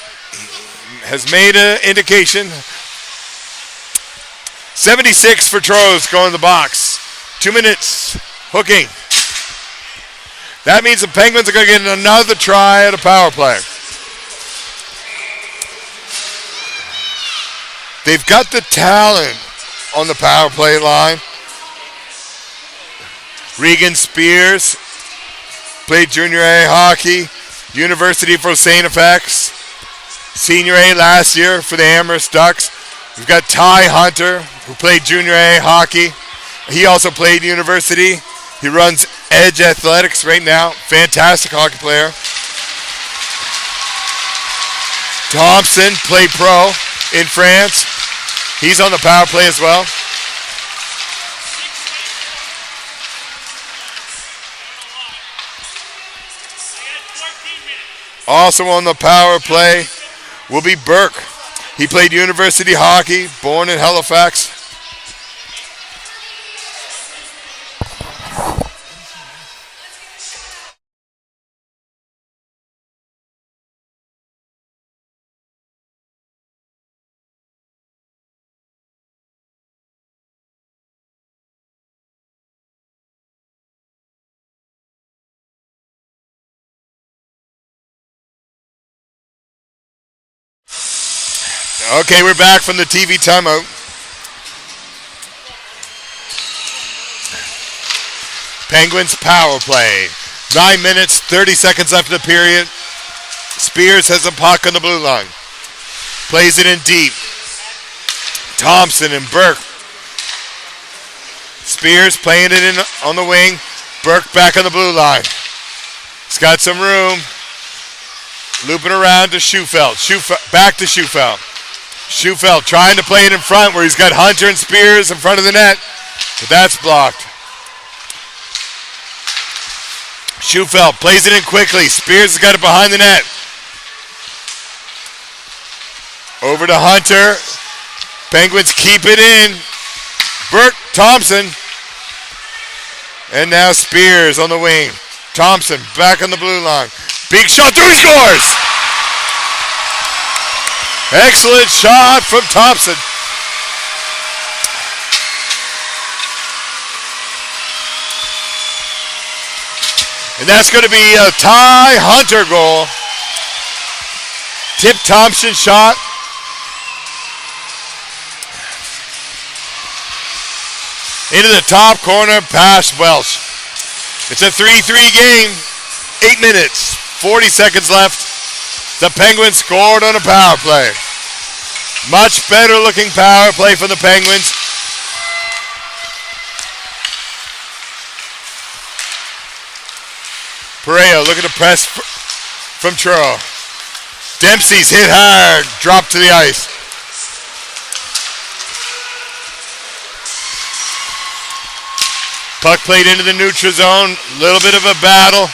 [SPEAKER 1] has made an indication. 76 for Tro's going in the box. 2 minutes. Hooking. That means the Penguins are going to get another try at a power play. They've got the talent on the power play line. Regan Spears played Junior A hockey. University for St. FX. Senior A last year for the Amherst Ducks. We've got Ty Hunter, who played Junior A hockey. He also played university. He runs Edge Athletics right now. Fantastic hockey player. Thompson played pro in France. He's on the power play as well. Also on the power play will be Burke. He played university hockey, born in Halifax. Okay, we're back from the TV timeout. Penguins power play. 9 minutes, 30 seconds left of the period. Spears has a puck on the blue line. Plays it in deep. Thompson and Burke. Spears playing it in on the wing. Burke back on the blue line. He's got some room. Looping around to Schufeld. Back to Schufeld. Schufeld trying to play it in front where he's got Hunter and Spears in front of the net. But that's blocked. Schufeld plays it in quickly. Spears has got it behind the net. Over to Hunter. Penguins keep it in. Burke, Thompson. And now Spears on the wing. Thompson back on the blue line. Big shot through, he scores! Excellent shot from Thompson. And that's going to be a Ty Hunter goal. Tip Thompson shot. Into the top corner, past Welsh. It's a 3-3 game. 8 minutes, 40 seconds left. The Penguins scored on a power play. Much better looking power play for the Penguins. Pereira looking to press from Turo. Dempsey's hit hard, dropped to the ice. Puck played into the neutral zone. Little bit of a battle.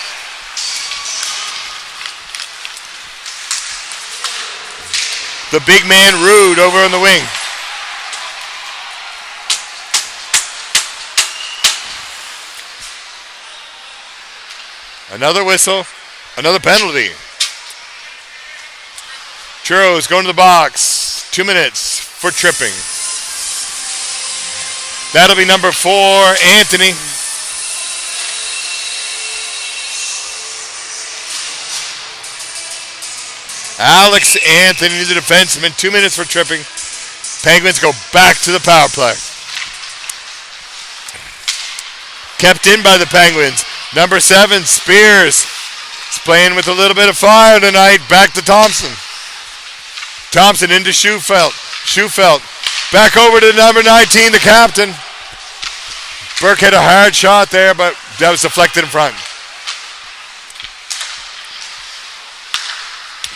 [SPEAKER 1] The big man Rude over on the wing. Another whistle. Another penalty. Churros going to the box. 2 minutes for tripping. That'll be number 4, Anthony. Alex Anthony, the defenseman, 2 minutes for tripping. Penguins go back to the power play. Kept in by the Penguins. Number 7, Spears. He's playing with a little bit of fire tonight. Back to Thompson. Thompson into Schufeld. Schufeld back over to number 19, the captain. Burke had a hard shot there, but that was deflected in front.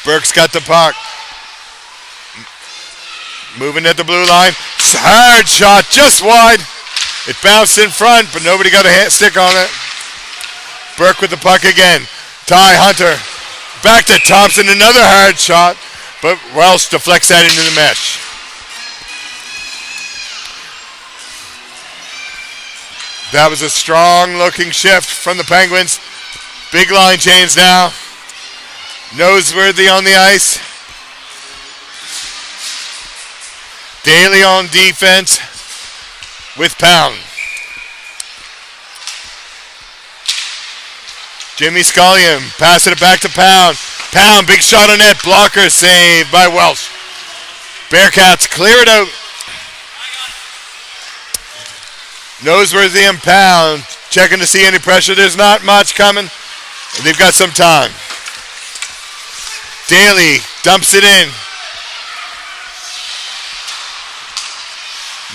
[SPEAKER 1] Burke's got the puck. Moving at the blue line. Hard shot, just wide. It bounced in front, but nobody got a stick on it. Burke with the puck again. Ty Hunter. Back to Thompson, another hard shot, but Welsh deflects that into the mesh. That was a strong looking shift from the Penguins. Big line change now. Noseworthy on the ice. Daly on defense with Pound. Jimmy Scullion passing it back to Pound. Pound, big shot on net. Blocker saved by Welsh. Bearcats clear it out. Noseworthy and Pound checking to see any pressure. There's not much coming. They've got some time. Daly dumps it in.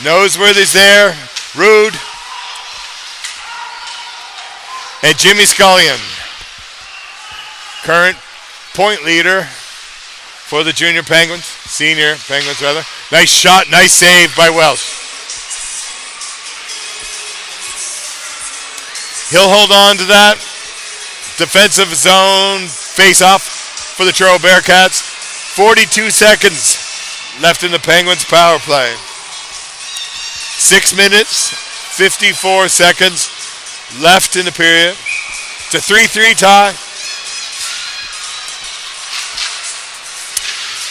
[SPEAKER 1] Noseworthy's there. Rude And Jimmy Scullion, current point leader for the junior Penguins, senior Penguins rather. Nice shot, nice save by Welsh. He'll hold on to that defensive zone face-off for the Truro Bearcats. 42 seconds left in the Penguins power play. 6 minutes, 54 seconds left in the period. It's a 3-3 tie.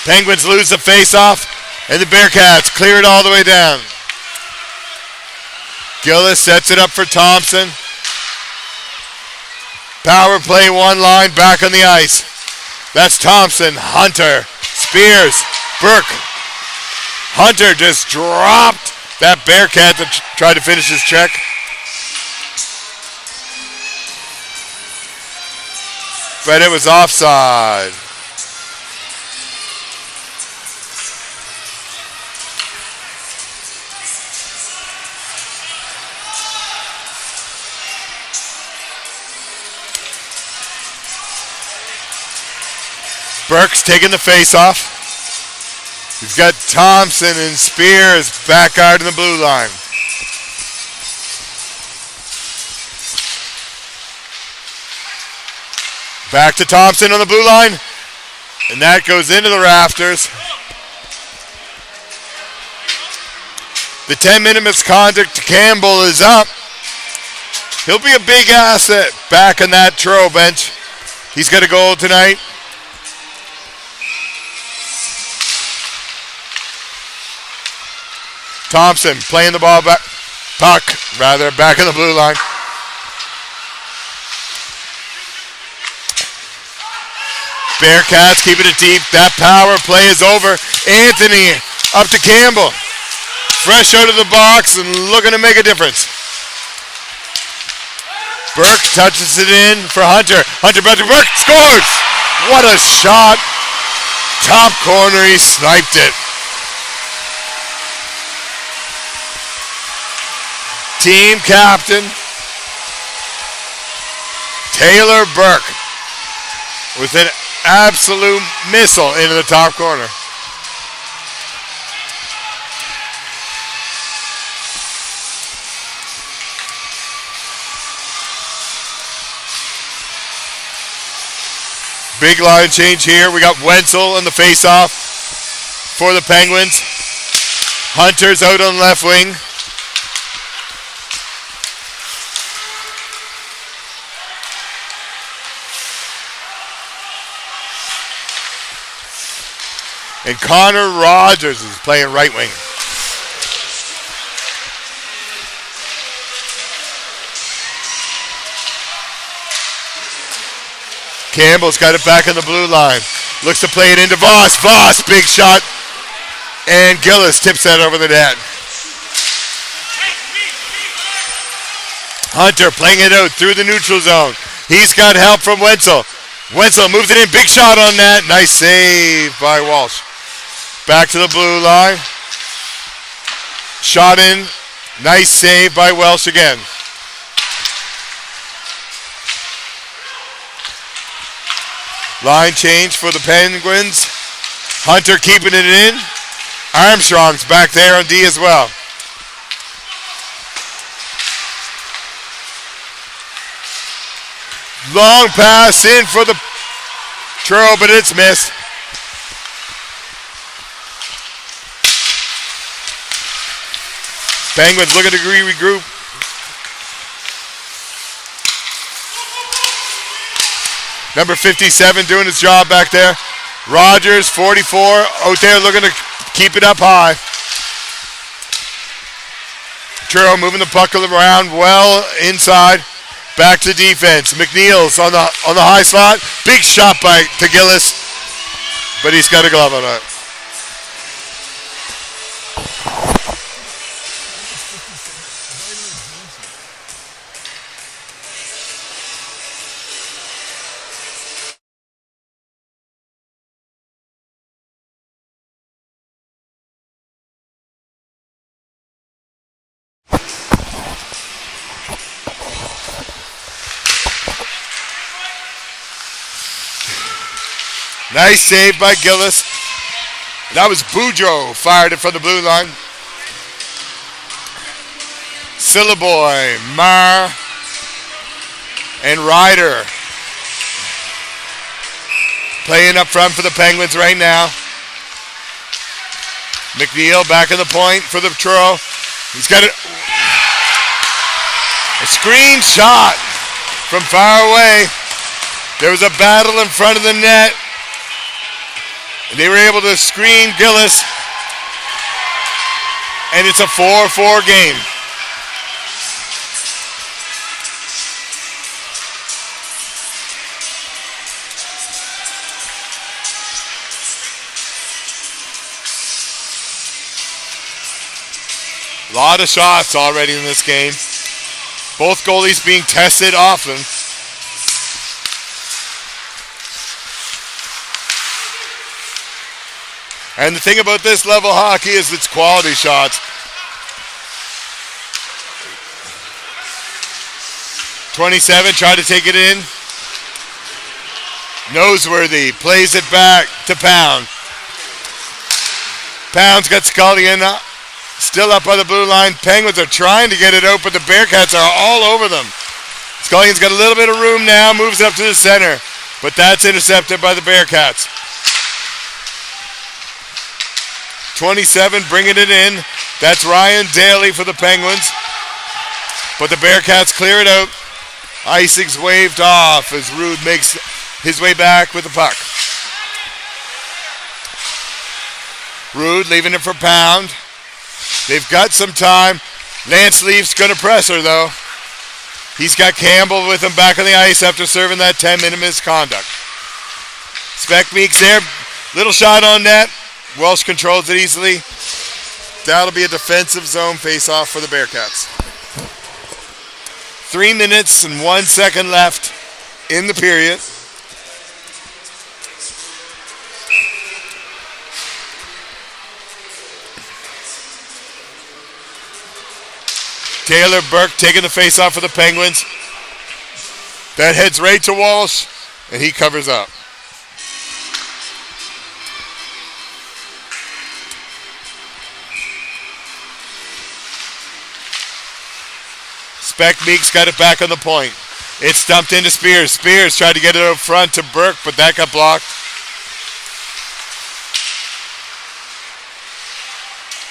[SPEAKER 1] Penguins lose the face-off, and the Bearcats clear it all the way down. Gillis sets it up for Thompson. Power play one line back on the ice. That's Thompson, Hunter, Spears, Burke. Hunter just dropped that Bearcat to try to finish his check. But it was offside. Burke's taking the face-off. He's got Thompson and Spears back out in the blue line. Back to Thompson on the blue line. And that goes into the rafters. The 10-minute misconduct to Campbell is up. He'll be a big asset back on that Truro bench. He's got a goal tonight. Thompson playing the ball back. Puck, rather, back in the blue line. Bearcats keeping it deep. That power play is over. Anthony up to Campbell. Fresh out of the box and looking to make a difference. Burke touches it in for Hunter. Hunter back to Burke. Scores! What a shot. Top corner, he sniped it. Team captain Taylor Burke with an absolute missile into the top corner. Big line change here. We got Wenzel on the face-off for the Penguins. Hunter's out on left wing. And Connor Rogers is playing right wing. Campbell's got it back on the blue line. Looks to play it into Voss. Voss, big shot. And Gillis tips that over the net. Hunter playing it out through the neutral zone. He's got help from Wenzel. Wenzel moves it in. Big shot on that. Nice save by Walsh. Back to the blue line. Shot in. Nice save by Welsh again. Line change for the Penguins. Hunter keeping it in. Armstrong's back there on D as well. Long pass in for the Truro, but it's missed. Penguins looking to regroup. Number 57 doing his job back there. Rogers, 44, out there looking to keep it up high. Truro moving the puck around well inside. Back to defense. McNeil's on the high slot. Big shot by Gillis, but he's got a glove on it. Nice save by Gillis. That was Boudreaux fired it from the blue line. Sillaboy, Marr, and Ryder playing up front for the Penguins right now. McNeil back in the point for the Truro. He's got a screen shot from far away. There was a battle in front of the net. They were able to screen Gillis. And it's a 4-4 game. A lot of shots already in this game. Both goalies being tested often. And the thing about this level hockey is it's quality shots. 27 tried to take it in. Noseworthy plays it back to Pound. Pound's got Scully in, still up by the blue line. Penguins are trying to get it out, but the Bearcats are all over them. Scullion's got a little bit of room now, moves up to the center, but that's intercepted by the Bearcats. 27 bringing it in. That's Ryan Daly for the Penguins. But the Bearcats clear it out. Icing's waved off as Rude makes his way back with the puck. Rude leaving it for Pound. They've got some time. Lance Leaf's going to press her, though. He's got Campbell with him back on the ice after serving that 10-minute misconduct. Speckmeek's there. Little shot on net. Welsh controls it easily. That'll be a defensive zone face-off for the Bearcats. 3 minutes and 1 second left in the period. Taylor Burke taking the face-off for the Penguins. That heads right to Walsh, and he covers up. Speckmeek's got it back on the point. It's dumped into Spears. Spears tried to get it up front to Burke, but that got blocked.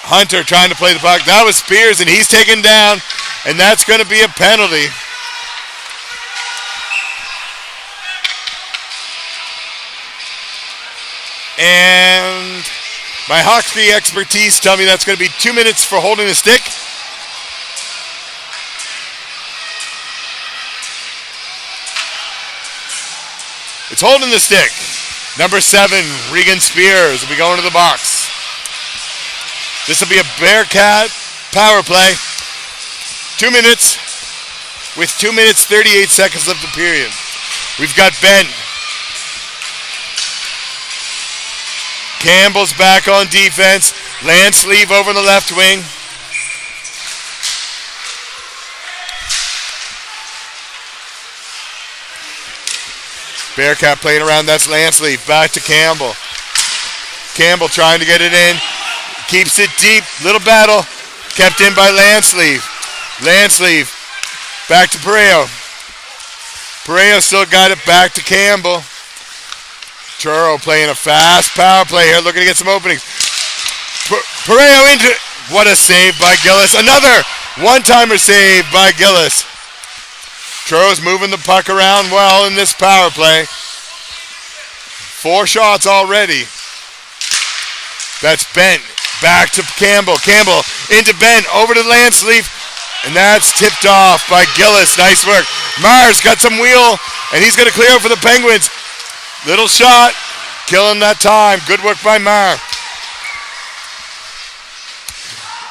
[SPEAKER 1] Hunter trying to play the puck. That was Spears, and he's taken down, and that's going to be a penalty. And my hockey expertise tell me that's going to be 2 minutes for holding the stick. It's holding the stick. Number 7, Regan Spears will be going to the box. This will be a Bearcat power play. 2 minutes with 2 minutes 38 seconds of the period. We've got Ben. Campbell's back on defense. Lance Leaf over in the left wing. Bearcat playing around. That's Lance Leaf. Back to Campbell. Campbell trying to get it in. Keeps it deep. Little battle. Kept in by Lance Leaf. Lance Leaf. Back to Pareo. Pareo still got it back to Campbell. Turo playing a fast power play here. Looking to get some openings. Pareo into. What a save by Gillis. Another one-timer save by Gillis. Turo's moving the puck around well in this power play. 4 shots already. That's Bent. Back to Campbell. Campbell into Bent. Over to Lance Leaf. And that's tipped off by Gillis. Nice work. Mars got some wheel. And he's going to clear out for the Penguins. Little shot. Killing that time. Good work by Mar.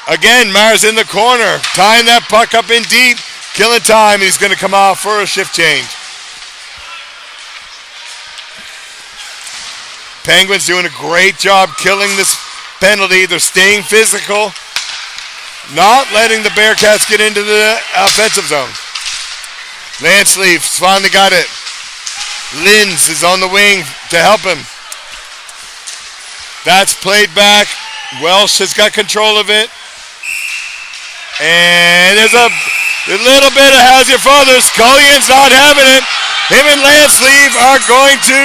[SPEAKER 1] Again, Mar's in the corner. Tying that puck up in deep. Killing time. He's going to come off for a shift change. Penguins doing a great job killing this penalty. They're staying physical. Not letting the Bearcats get into the offensive zone. Lance Leaf's finally got it. Linz is on the wing to help him. That's played back. Welsh has got control of it. And there's a little bit of how's your father. Scullion's not having it. Him and Lanceleaf are going to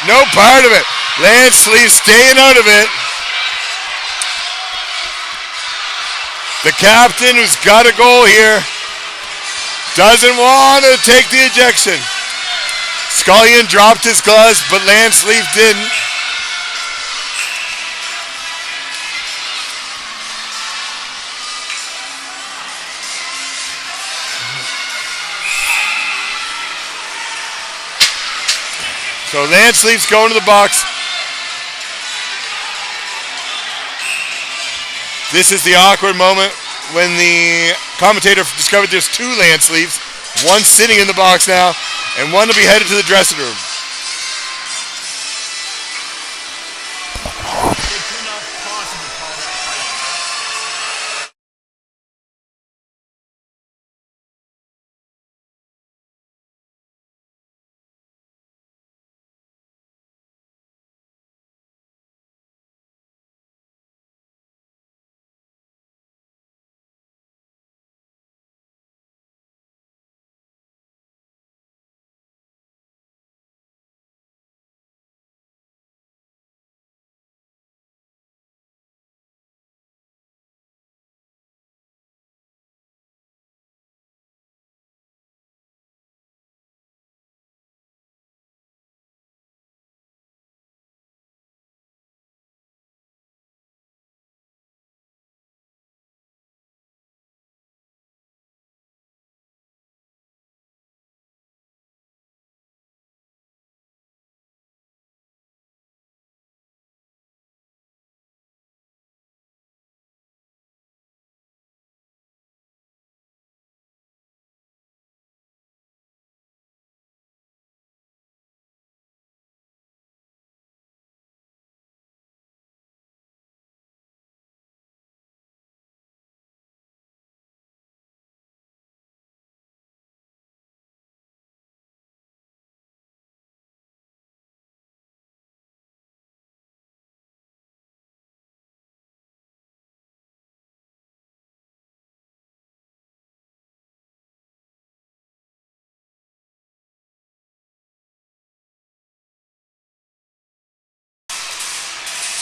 [SPEAKER 1] no part of it. Lanceleaf staying out of it. The captain, who's got a goal here, doesn't want to take the ejection. Scullion dropped his gloves, but Lanceleaf didn't. So Lanceleaf's going to the box. This is the awkward moment when the commentator discovered there's two Lanceleafs. One sitting in the box now, and one will be headed to the dressing room.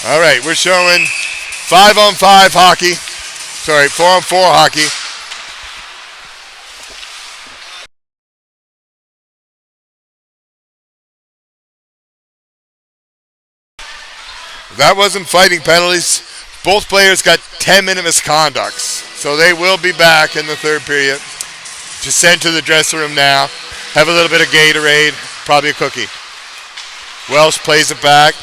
[SPEAKER 1] All right, we're showing 5-on-5 hockey. Sorry, 4-on-4 hockey. That wasn't fighting penalties. Both players got 10-minute misconducts, so they will be back in the third period. Just sent to the dressing room now. Have a little bit of Gatorade, probably a cookie. Welsh plays it back.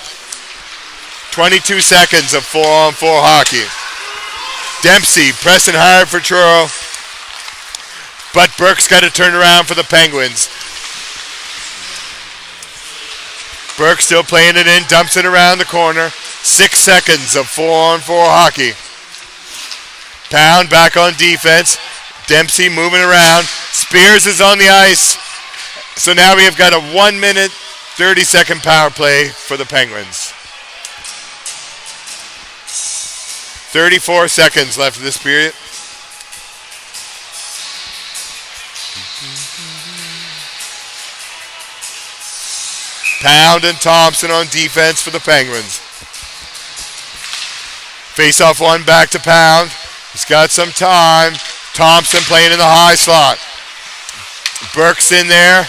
[SPEAKER 1] 22 seconds of 4-on-4 hockey. Dempsey pressing hard for Truro, but Burke's got to turn around for the Penguins. Burke still playing it in, dumps it around the corner. 6 seconds of 4-on-4 hockey. Pound back on defense. Dempsey moving around. Spears is on the ice. So now we have got a 1-minute, 30-second power play for the Penguins. 34 seconds left of this period. Pound and Thompson on defense for the Penguins. Face-off one back to Pound. He's got some time. Thompson playing in the high slot. Burke's in there.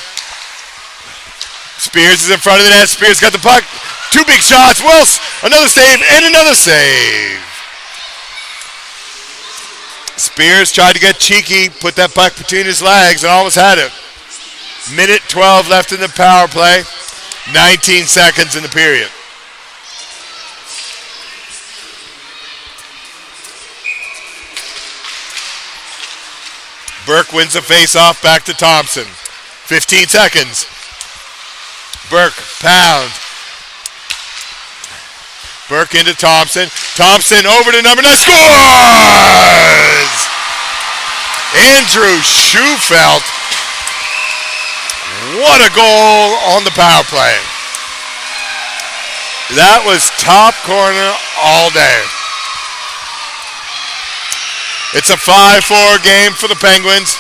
[SPEAKER 1] Spears is in front of the net. Spears got the puck. Two big shots. Wills, another save and another save. Spears tried to get cheeky, put that puck between his legs, and almost had it. Minute 12 left in the power play. 19 seconds in the period. Burke wins the face-off back to Thompson. 15 seconds. Burke, Pound. Burke into Thompson. Thompson over to number 9. Scores! Andrew Schufelt. What a goal on the power play. That was top corner all day. It's a 5-4 game for the Penguins.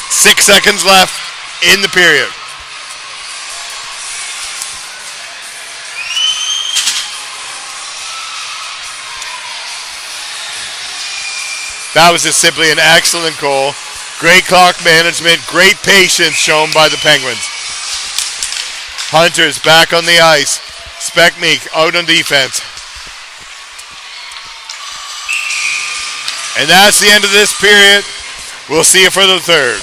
[SPEAKER 1] 6 seconds left in the period. That was just simply an excellent goal. Great clock management, great patience shown by the Penguins. Hunters back on the ice. Speckmeek out on defense. And that's the end of this period. We'll see you for the third.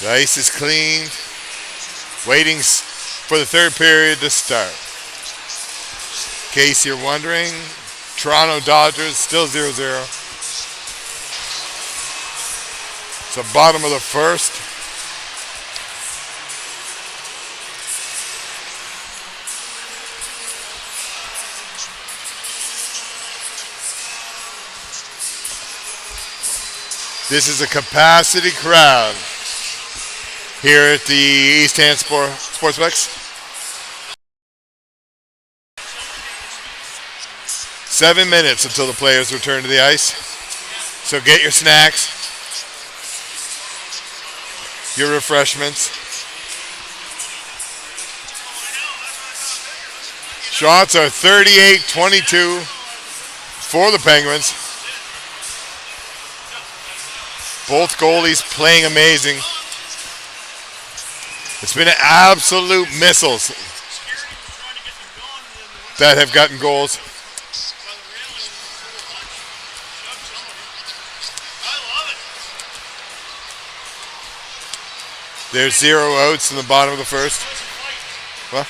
[SPEAKER 1] The ice is cleaned. Waiting for the third period to start. In case you're wondering, Toronto Dodgers still 0-0. It's the bottom of the first. This is a capacity crowd here at the East Hand Sportsplex. 7 minutes until the players return to the ice. So get your snacks, your refreshments. Shots are 38-22 for the Penguins. Both goalies playing amazing. It's been absolute missiles that have gotten goals. There's 0 outs in the bottom of the first. What?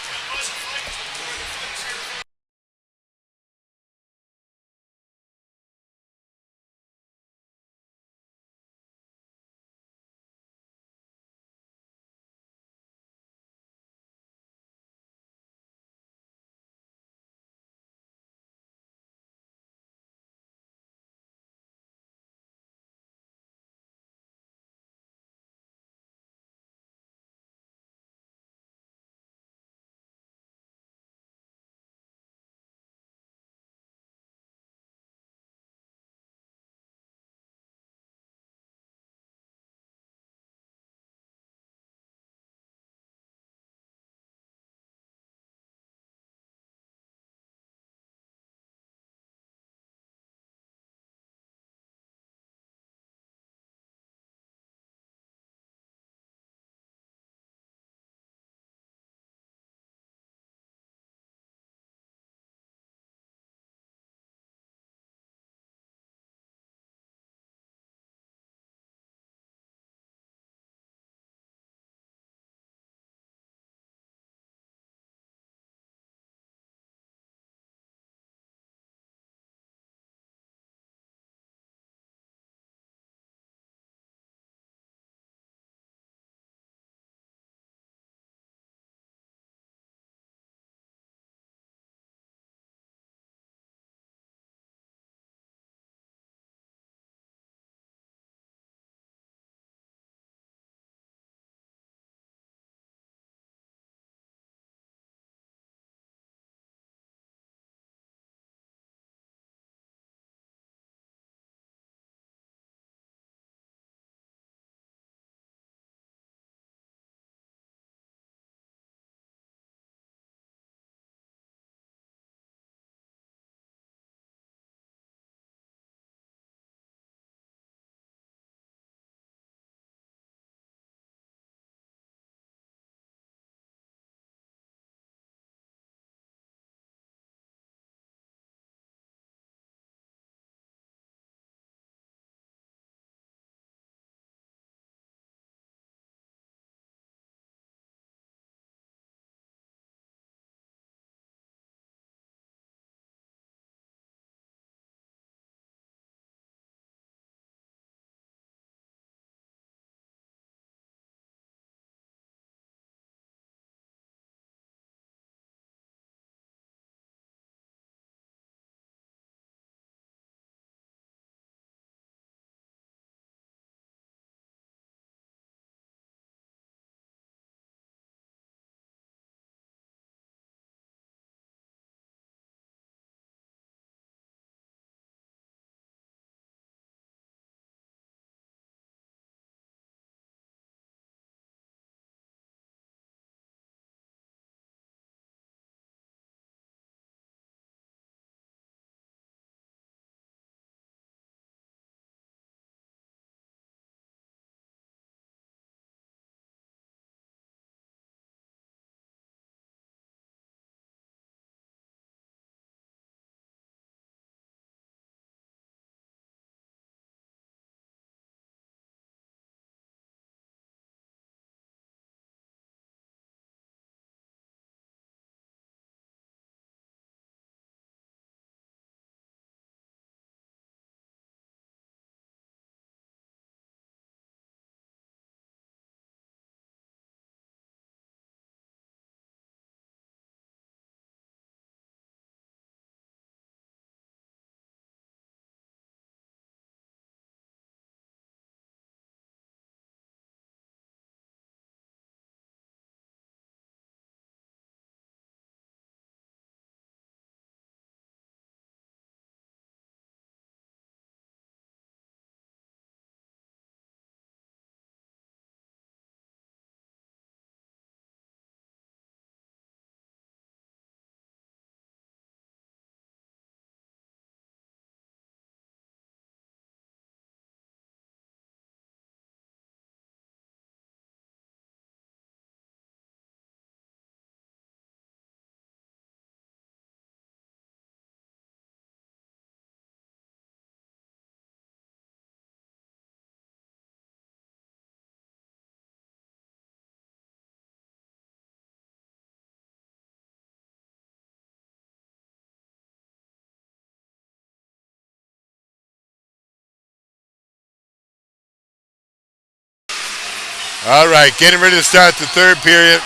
[SPEAKER 1] All right, getting ready to start the third period.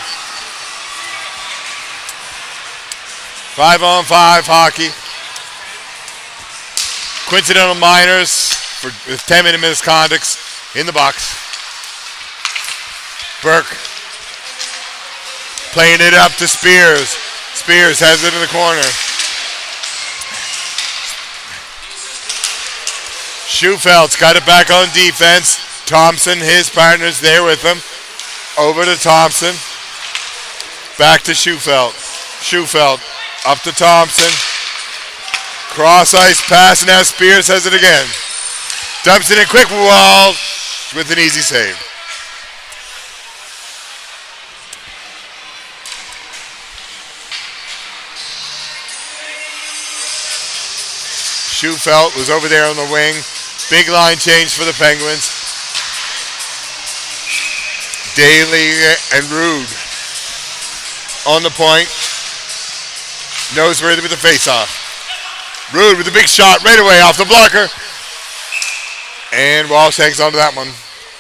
[SPEAKER 1] 5-on-5 hockey. Coincidental minors with 10-minute misconducts in the box. Burke playing it up to Spears. Spears has it in the corner. Schufeld's got it back on defense. Thompson, his partner's there with him. Over to Thompson. Back to Schufeld. Schufeld up to Thompson. Cross ice pass, now Spears has it again. Dumps it in quick wall with an easy save. Schufeld was over there on the wing. Big line change for the Penguins. Daly and Rude on the point. Noseworthy with the face-off. Rude with a big shot right away off the blocker. And Walsh hangs on to that one.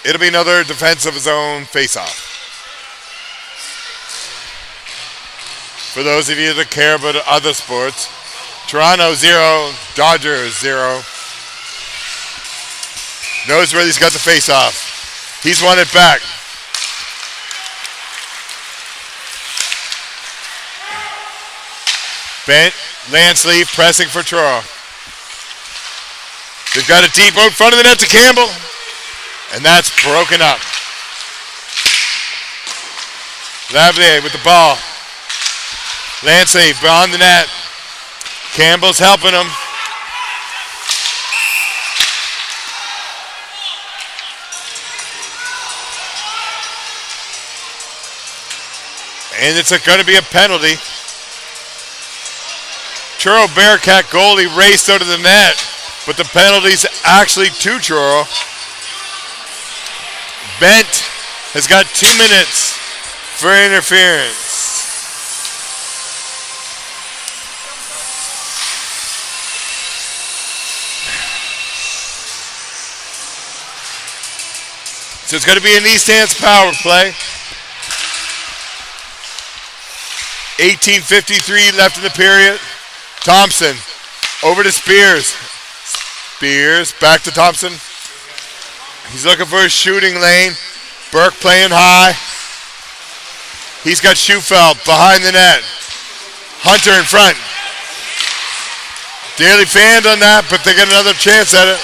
[SPEAKER 1] It'll be another defense of his own face-off. For those of you that care about other sports, Toronto 0, Dodgers 0. Noseworthy's got the face-off. He's won it back. Bent, Lansleeve pressing for Truro. They've got it deep out front of the net to Campbell. And that's broken up. Lavalier with the ball. Lansleeve beyond the net. Campbell's helping him. And it's going to be a penalty. Truro Bearcat goalie raced out of the net, but the penalty's actually to Truro. Bent has got 2 minutes for interference. So it's going to be an East Hants power play. 18:53 left in the period. Thompson over to Spears. Spears back to Thompson. He's looking for a shooting lane. Burke playing high. He's got Schufeld behind the net. Hunter in front. Daly fanned on that, but they get another chance at it.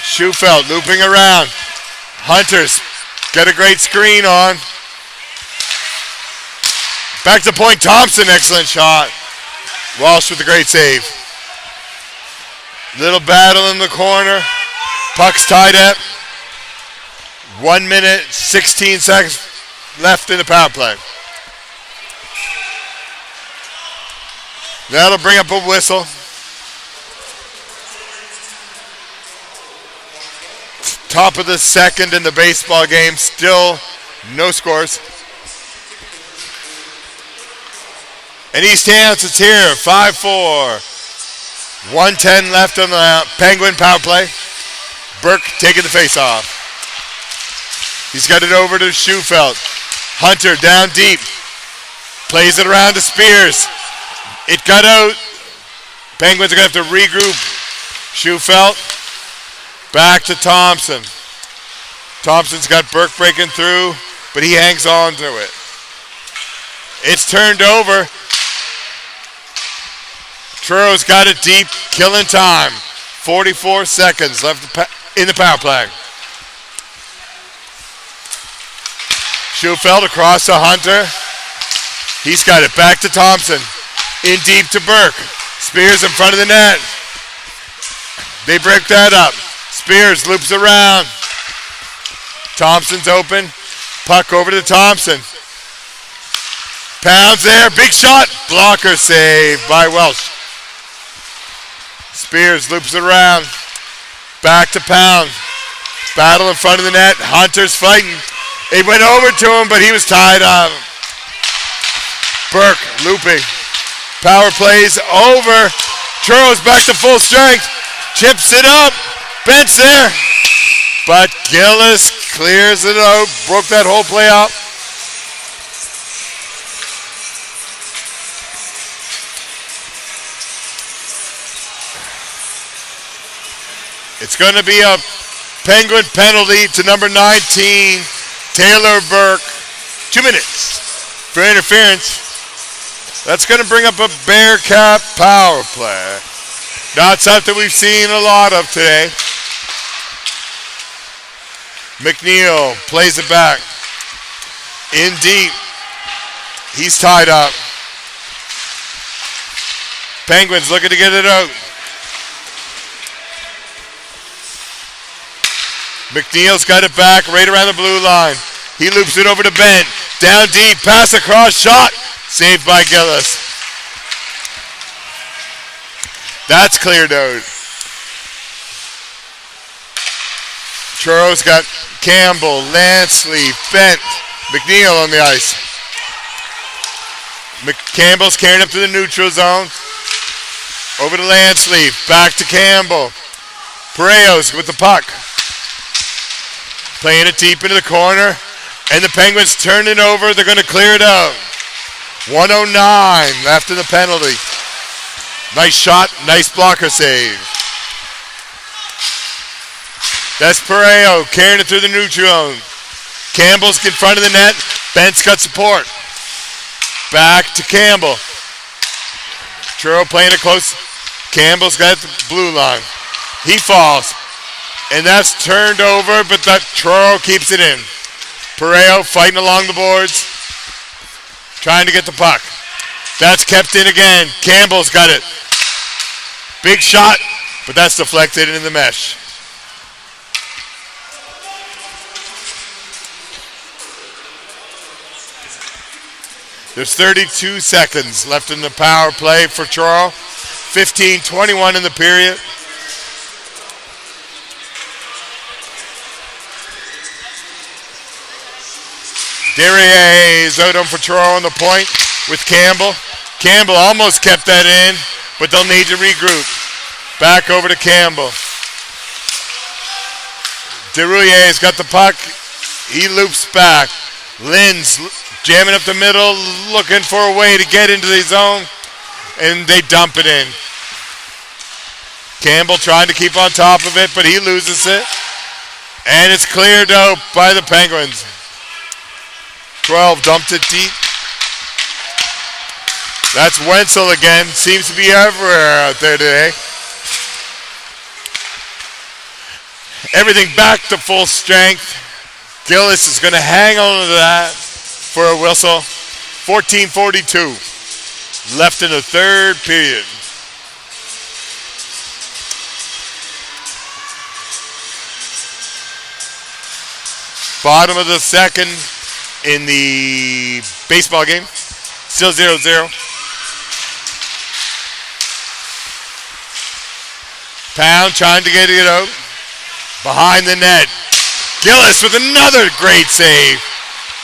[SPEAKER 1] Schufeld looping around. Hunter's got a great screen on. Back to point, Thompson, excellent shot. Walsh with a great save. Little battle in the corner. Puck's tied up. 1 minute, 16 seconds left in the power play. That'll bring up a whistle. Top of the second in the baseball game, still no scores. And East Hants is here, 5-4. 1:10 left on the Penguin power play. Burke taking the face-off. He's got it over to Schufeld. Hunter down deep. Plays it around to Spears. It got out. Penguins are going to have to regroup. Schufeld. Back to Thompson. Thompson's got Burke breaking through, but he hangs on to it. It's turned over. Truro's got it deep, killing time. 44 seconds left in the power play. Schufeld across to Hunter. He's got it back to Thompson. In deep to Burke. Spears in front of the net. They break that up. Spears loops around. Thompson's open. Puck over to Thompson. Pounds there. Big shot. Blocker save by Welsh. Spears loops it around. Back to Pound. Battle in front of the net. Hunter's fighting. It went over to him, but he was tied up. Burke looping. Power plays over. Truro's back to full strength. Chips it up. Bent's there. Gillis clears it out. Broke that whole play up. It's going to be a Penguin penalty to number 19, Taylor Burke. 2 minutes for interference. That's going to bring up a Bearcat power play. Not something we've seen a lot of today. McNeil plays it back. In deep. He's tied up. Penguins looking to get it out. McNeil's got it back right around the blue line. He loops it over to Bent. Down deep, pass across, shot. Saved by Gillis. That's cleared out. Turo's got Campbell, Lansley, Bent, McNeil on the ice. Campbell's carrying up to the neutral zone. Over to Lansley, back to Campbell. Pareos with the puck. Playing it deep into the corner. And the Penguins turn it over. They're going to clear it out. 1:09 left in the penalty. Nice shot. Nice blocker save. That's Pareo carrying it through the neutral zone. Campbell's in front of the net. Bent's got support. Back to Campbell. Turo playing it close. Campbell's got the blue line. He falls. And that's turned over, but that Turo keeps it in. Pareo fighting along the boards. Trying to get the puck. That's kept in again. Campbell's got it. Big shot, but that's deflected into the mesh. There's 32 seconds left in the power play for Turo. 15-21 in the period. Derriere is out on for Turo on the point with Campbell. Campbell almost kept that in, but they'll need to regroup. Back over to Campbell. Derrier's got the puck. He loops back. Lynn's jamming up the middle, looking for a way to get into the zone, and they dump it in. Campbell trying to keep on top of it, but he loses it. And it's cleared out by the Penguins. 12 dumped it deep. That's Wenzel again. Seems to be everywhere out there today. Everything back to full strength. Gillis is going to hang on to that for a whistle. 14:42 left in the third period. Bottom of the second in the baseball game. Still 0-0. Pound trying to get it out. Behind the net. Gillis with another great save.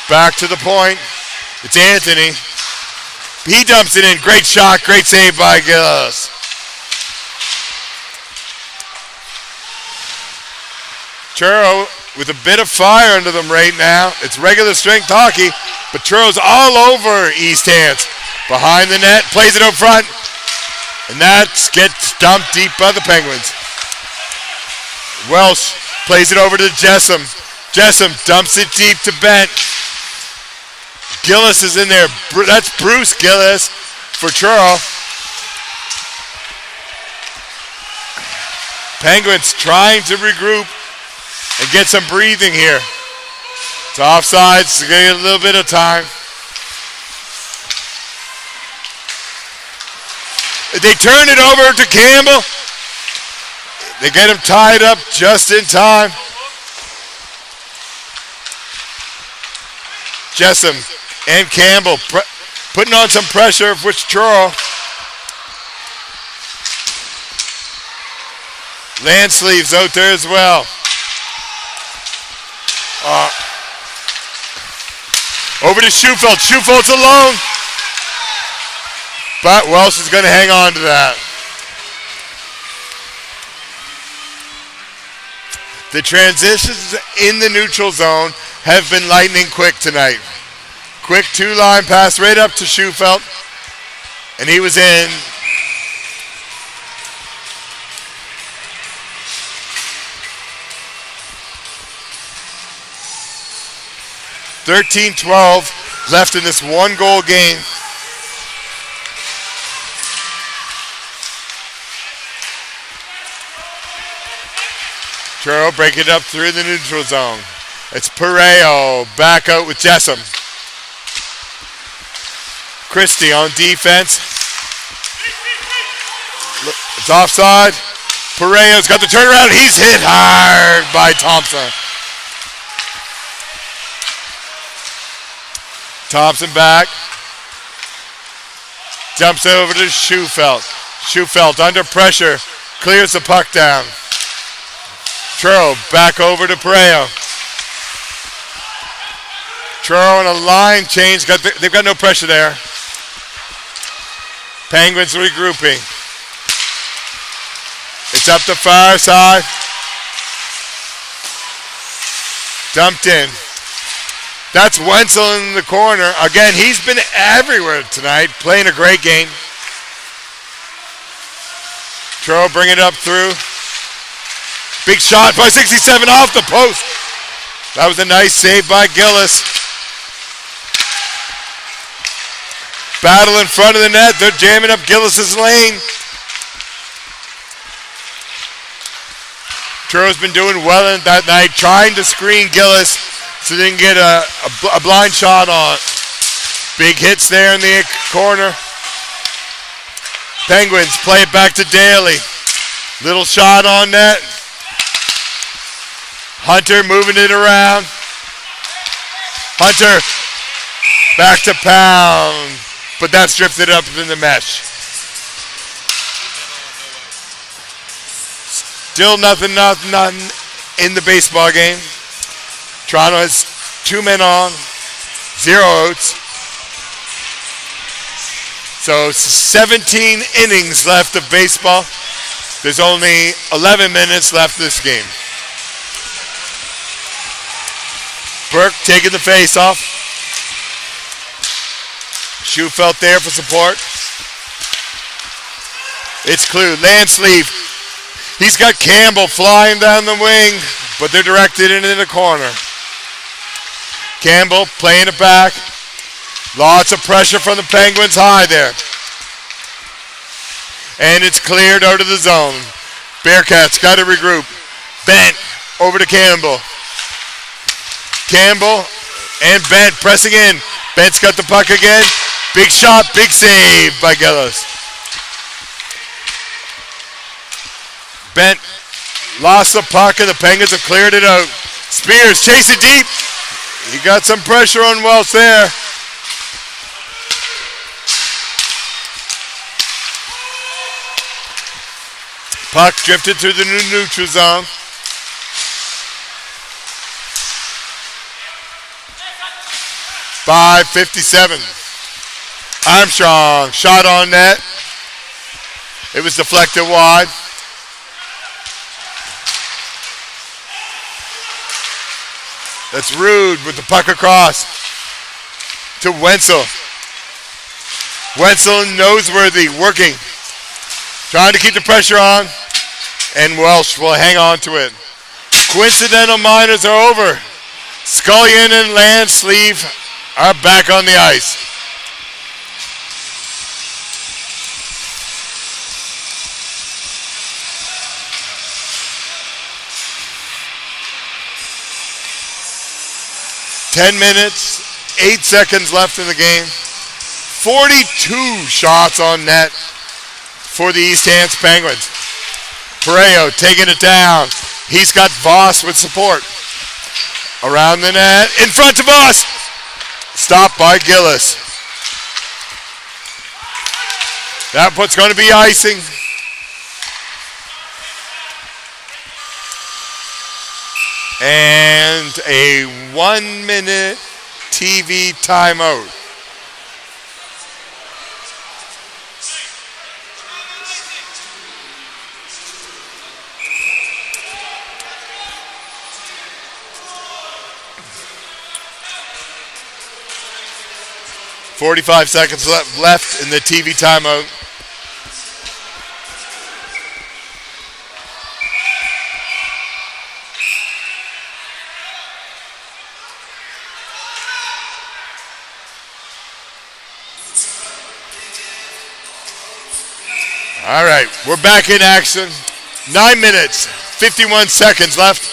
[SPEAKER 1] Back to the point. It's Anthony. He dumps it in. Great shot. Great save by Gillis. Turo with a bit of fire under them right now. It's regular strength hockey, but Turo's all over East Hants. Behind the net. Plays it up front. And that gets dumped deep by the Penguins. Welsh plays it over to Jessam. Jessam dumps it deep to Bent. Gillis is in there. That's Bruce Gillis for Turo. Penguins trying to regroup and get some breathing here. It's offsides to get a little bit of time. They turn it over to Campbell. They get him tied up just in time. Jessam and Campbell putting on some pressure, which Turo. Landsleeve's out there as well. Over to Schufelt. Schufelt's alone. But Welsh is going to hang on to that. The transitions in the neutral zone have been lightning quick tonight. Quick two-line pass right up to Schufelt, and he was in. $13-12 left in this one-goal game. Turo breaking it up through the neutral zone. It's Pareo back out with Jessup. Christie on defense. It's offside. Pareo's got the turnaround. He's hit hard by Thompson. Thompson back. Jumps over to Schufelt. Schufelt under pressure. Clears the puck down. Truro back over to Pareo. Truro on a line change. They've got no pressure there. Penguins regrouping. It's up the far side. Dumped in. That's Wenzel in the corner. Again, he's been everywhere tonight, playing a great game. Truro bring it up through. Big shot by 67 off the post. That was a nice save by Gillis. Battle in front of the net. They're jamming up Gillis's lane. Truro's been doing well in that night, trying to screen Gillis so they can get a blind shot on. Big hits there in the corner. Penguins play it back to Daly. Little shot on net. Hunter moving it around. Hunter back to Pound, but that's drifted up in the mesh. Still nothing in the baseball game. Toronto has 2 men on, 0 outs. So 17 innings left of baseball. There's only 11 minutes left this game. Burke taking the face off. Schufelt there for support. It's Clue. Lansleeve. He's got Campbell flying down the wing, but they're directed into the corner. Campbell playing it back. Lots of pressure from the Penguins high there. And it's cleared out of the zone. Bearcats got to regroup. Bent over to Campbell. Campbell and Bent pressing in. Bent's got the puck again. Big shot, big save by Gillis. Bent lost the puck and the Penguins have cleared it out. Spears chase it deep. He got some pressure on Welch there. Puck drifted through the neutral zone. By 57. Armstrong, shot on net. It was deflected wide. That's Rude with the puck across to Wenzel. Wenzel and Noseworthy working. Trying to keep the pressure on. And Welsh will hang on to it. Coincidental minors are over. Scullion and Lansleeve are back on the ice. $10 minutes, 8 seconds left in the game. 42 shots on net for the East Hants Penguins. Pareo taking it down. He's got Voss with support. Around the net, in front of Voss. Stopped by Gillis. That puts going to be icing. And a 1-minute TV timeout. 45 seconds left in the TV timeout. All right, we're back in action. 9 minutes, 51 seconds left.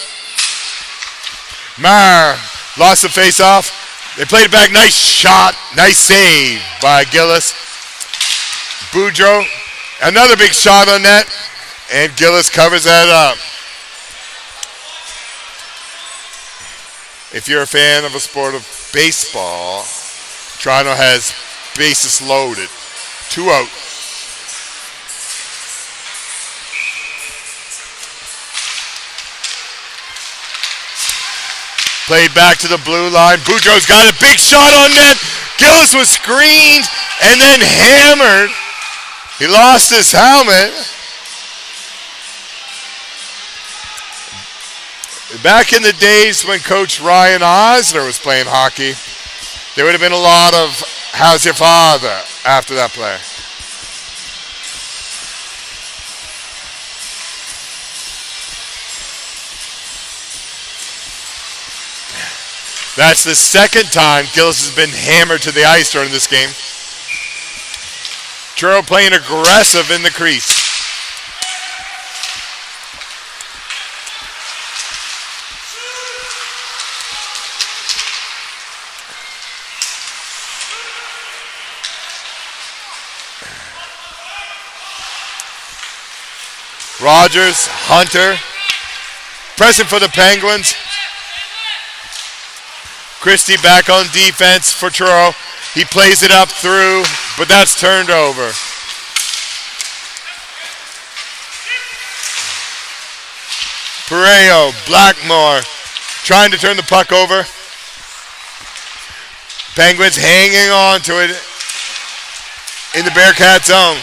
[SPEAKER 1] Marr lost the face-off. They played it back. Nice shot. Nice save by Gillis. Boudreaux, another big shot on net. And Gillis covers that up. If you're a fan of a sport of baseball, Toronto has bases loaded. 2 out. Played back to the blue line. Boudreaux's got a big shot on net. Gillis was screened and then hammered. He lost his helmet. Back in the days when Coach Ryan Osner was playing hockey, there would have been a lot of "How's your father?" after that play. That's the second time Gillis has been hammered to the ice during this game. Turo playing aggressive in the crease. Rogers, Hunter, pressing for the Penguins. Christie back on defense for Turo. He plays it up through, but that's turned over. Pareo, Blackmore, trying to turn the puck over. Penguins hanging on to it in the Bearcat zone.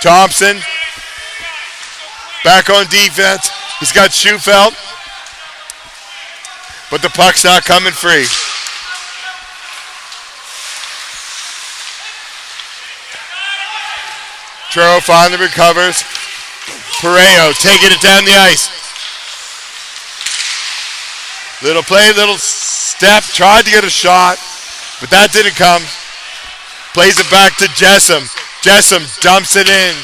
[SPEAKER 1] Thompson, back on defense. He's got Schufelt. But the puck's not coming free. Turo finally recovers. Pareo taking it down the ice. Little play, little step. Tried to get a shot, but that didn't come. Plays it back to Jessom. Jessom dumps it in.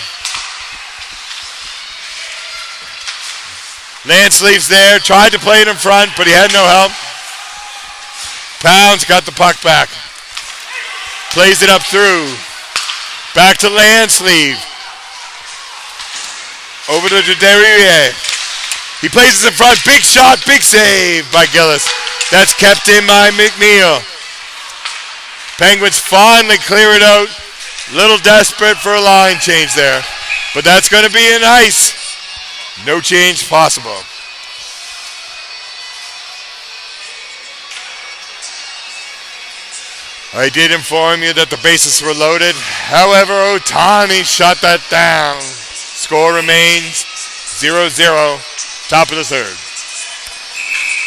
[SPEAKER 1] Lansleeve's there, tried to play it in front, but he had no help. Pounds got the puck back. Plays it up through. Back to Lansleeve. Over to Jaderier. He plays it in front. Big shot, big save by Gillis. That's kept in by McNeil. Penguins finally clear it out. Little desperate for a line change there. But that's going to be an ice. No change possible. I did inform you that the bases were loaded. However, Ohtani shot that down. Score remains 0-0. Top of the third.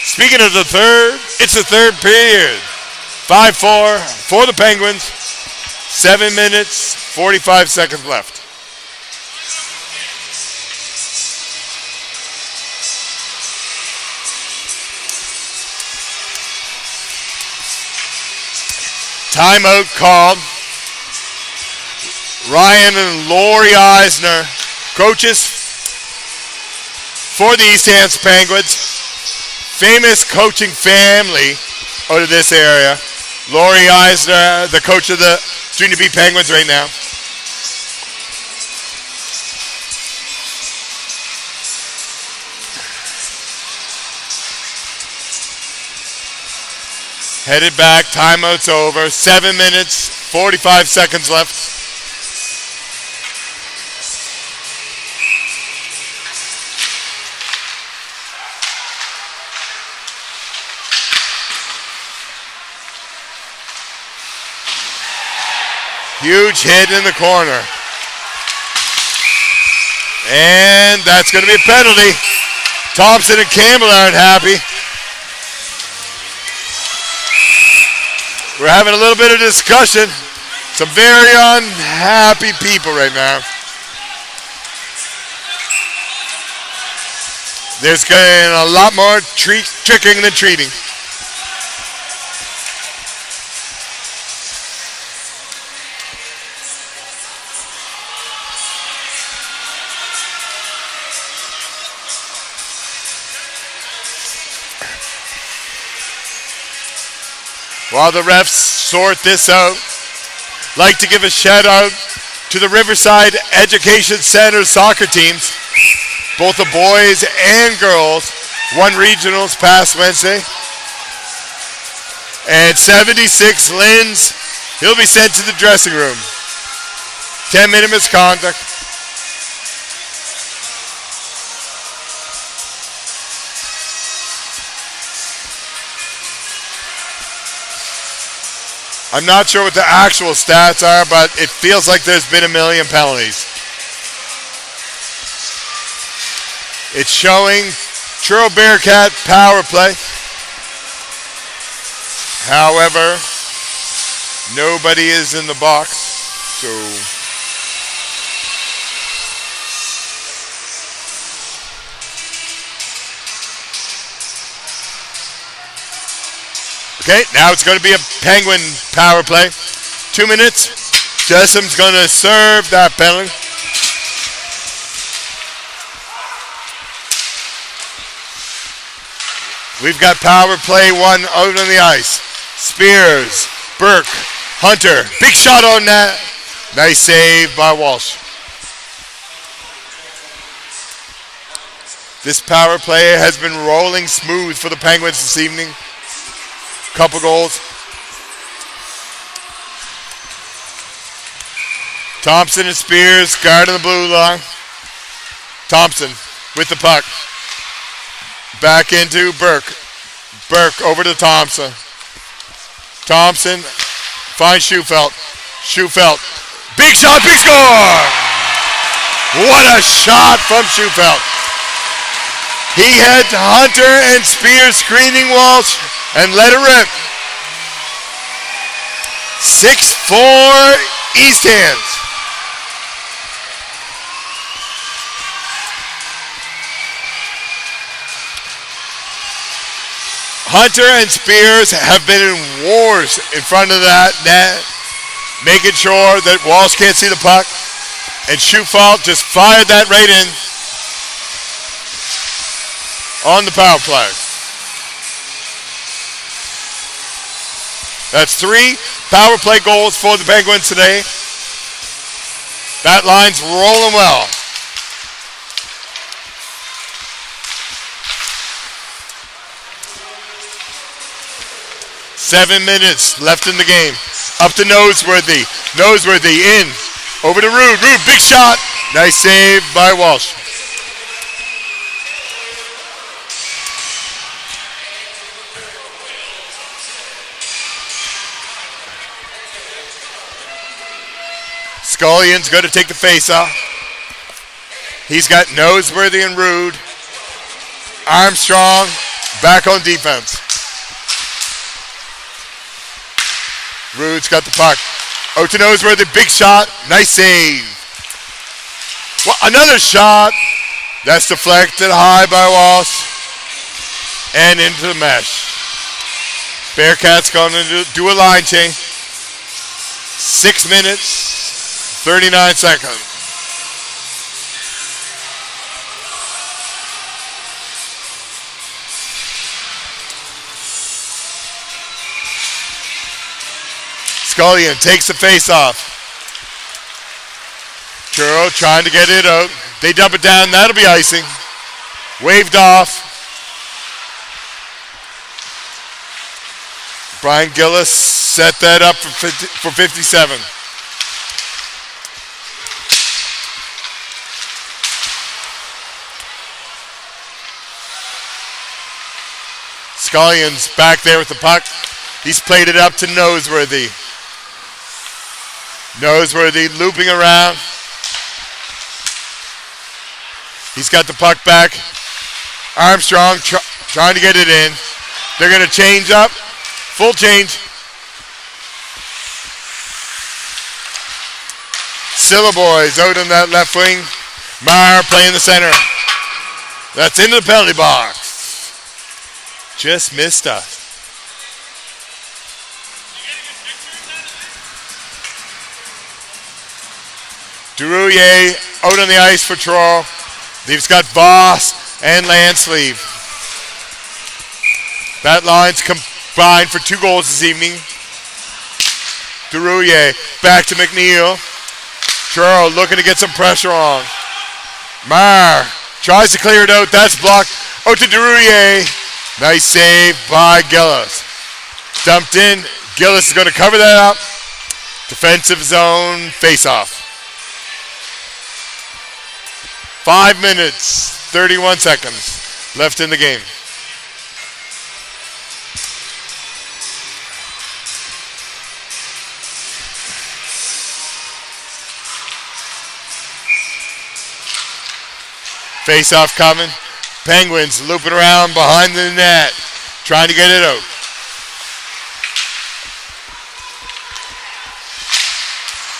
[SPEAKER 1] Speaking of the third, it's the third period. 5-4 for the Penguins. 7 minutes, 45 seconds left. Timeout called. Ryan and Lori Eisner, coaches for the East Hants Penguins. Famous coaching family out of this area. Lori Eisner, the coach of the Junior B Penguins right now. Headed back, timeout's over. 7 minutes, 45 seconds left. Huge hit in the corner. And that's going to be a penalty. Thompson and Campbell aren't happy. We're having a little bit of discussion. Some very unhappy people right now. There's getting a lot more tricking than treating. While the refs sort this out, like to give a shout out to the Riverside Education Center soccer teams. Both the boys and girls won regionals past Wednesday. And 76 Linz, he'll be sent to the dressing room. 10-minute misconduct. I'm not sure what the actual stats are, but it feels like there's been a million penalties. It's showing Truro Bearcat power play. However, nobody is in the box, so okay, now it's going to be a Penguin power play. 2 minutes. Jessum's going to serve that penalty. We've got power play one out on the ice. Spears, Burke, Hunter. Big shot on that. Nice save by Walsh. This power play has been rolling smooth for the Penguins this evening. Couple goals. Thompson and Spears guarding the blue line. Thompson with the puck. Back into Burke. Burke over to Thompson. Thompson finds Schufelt. Schufelt. Big shot, big score! What a shot from Schufelt. He had Hunter and Spears screening Walsh and let it rip. 6-4 East Hants. Hunter and Spears have been in wars in front of that net, making sure that Walsh can't see the puck. And Schufelt just fired that right in on the power play. That's 3 power play goals for the Penguins today. That line's rolling well. Seven minutes left in the game. Up to Noseworthy. Noseworthy in. Over to Rude. Rude, big shot. Nice save by Walsh. Scullion's going to take the face off. He's got Noseworthy and Rude. Armstrong back on defense. Rude's got the puck. Out to Noseworthy, big shot. Nice save. Well, another shot. That's deflected high by Walsh. And into the mesh. Bearcats going to do a line change. 6 minutes, 39 seconds. Scullion takes the face off. Truro trying to get it out. They dump it down. That'll be icing. Waved off. Brian Gillis set that up for 57. Scullion's back there with the puck. He's played it up to Noseworthy. Noseworthy looping around. He's got the puck back. Armstrong trying to get it in. They're going to change up. Full change. Silla boys out on that left wing. Marr playing the center. That's into the penalty box. Just missed us. Durouye out on the ice for Turo. He's got Voss and Landsleeve. That line's combined for 2 goals this evening. Durouye back to McNeil. Turo looking to get some pressure on. Marr tries to clear it out. That's blocked. Out to Durouye. Nice save by Gillis. Dumped in. Gillis is going to cover that up. Defensive zone face-off. 5 minutes, 31 seconds left in the game. Face-off coming. Penguins looping around behind the net, trying to get it out.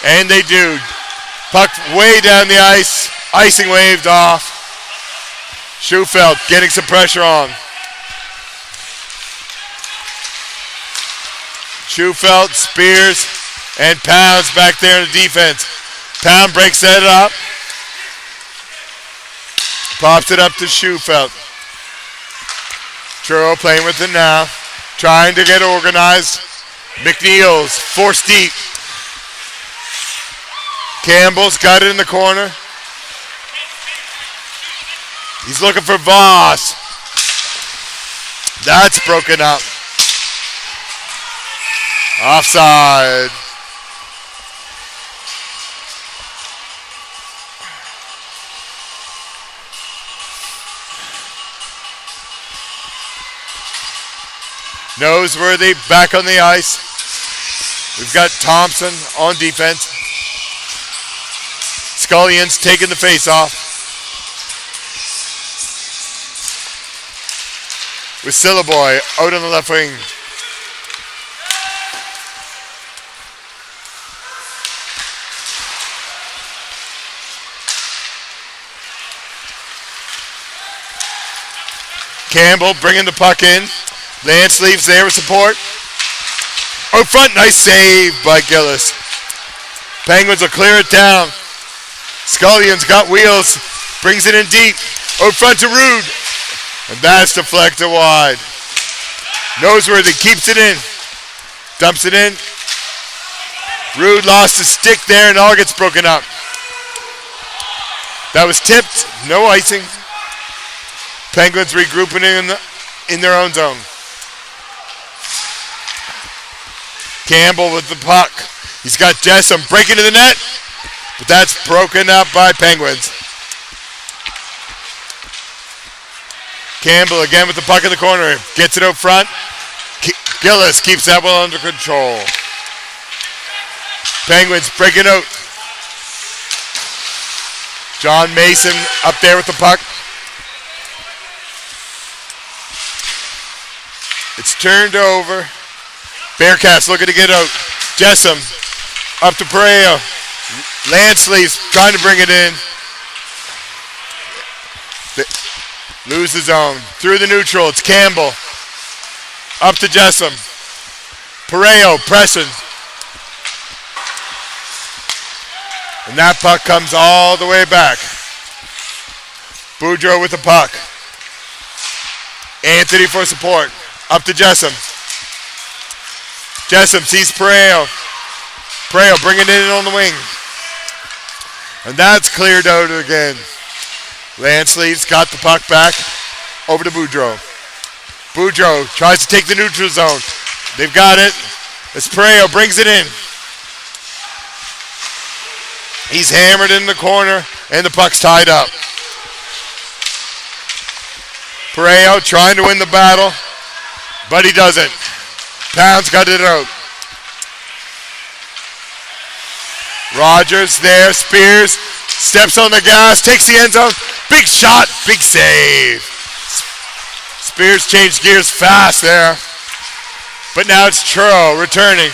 [SPEAKER 1] And they do. Puck way down the ice. Icing waved off. Schufelt getting some pressure on. Schufelt, Spears, and Pounds back there in the defense. Pound breaks that up. Pops it up to Schufelt. Truro playing with it now. Trying to get organized. McNeil's forced deep. Campbell's got it in the corner. He's looking for Voss. That's broken up. Offside. Noseworthy back on the ice. We've got Thompson on defense. Scullion's taking the face off. With Sillaboy out on the left wing. Campbell bringing the puck in. Landsleeve's there with support. Out front, nice save by Gillis. Penguins will clear it down. Scullion's got wheels. Brings it in deep. Out front to Rude. And that's deflected wide. Noseworthy keeps it in. Dumps it in. Rude lost his stick there and all gets broken up. That was tipped. No icing. Penguins regrouping in their own zone. Campbell with the puck. He's got Jessom breaking to the net. But that's broken up by Penguins. Campbell again with the puck in the corner. Gets it out front. Gillis keeps that well under control. Penguins breaking out. John Mason up there with the puck. It's turned over. Bearcats looking to get out. Jessom up to Pereira. Landsleeve's trying to bring it in. Lose the zone. Through the neutral. It's Campbell. Up to Jessom. Pereira pressing. And that puck comes all the way back. Boudreau with the puck. Anthony for support. Up to Jessom. Jessom sees Pereira. Pereira bringing it in on the wing. And that's cleared out again. Landsleeve's got the puck back. Over to Boudreau. Boudreau tries to take the neutral zone. They've got it. As Pereira brings it in. He's hammered in the corner and the puck's tied up. Pereira trying to win the battle, but he doesn't. Pounds got it out. Rogers there. Spears steps on the gas, takes the end zone. Big shot, big save. Spears changed gears fast there. But now it's Truro returning.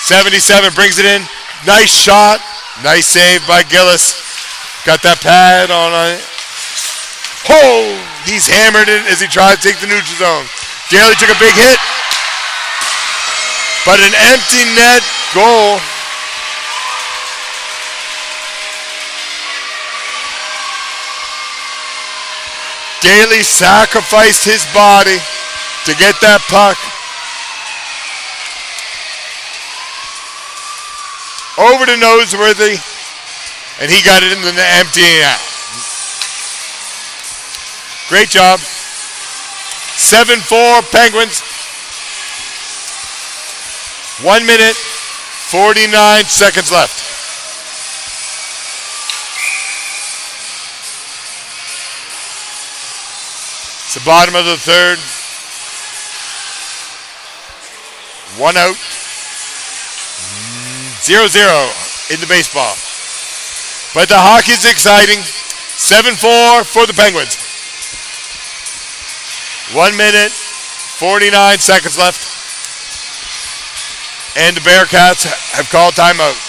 [SPEAKER 1] 77 brings it in. Nice shot. Nice save by Gillis. Got that pad on it. Oh, he's hammered it as he tries to take the neutral zone. Daly took a big hit, but an empty net goal. Daly sacrificed his body to get that puck. Over to Noseworthy, and he got it into the empty net. Great job. 7-4 Penguins. 1 minute, 49 seconds left. It's the bottom of the third. 1 out. 0-0 in the baseball. But the hockey's exciting. 7-4 for the Penguins. 1 minute, 49 seconds left. And the Bearcats have called timeout.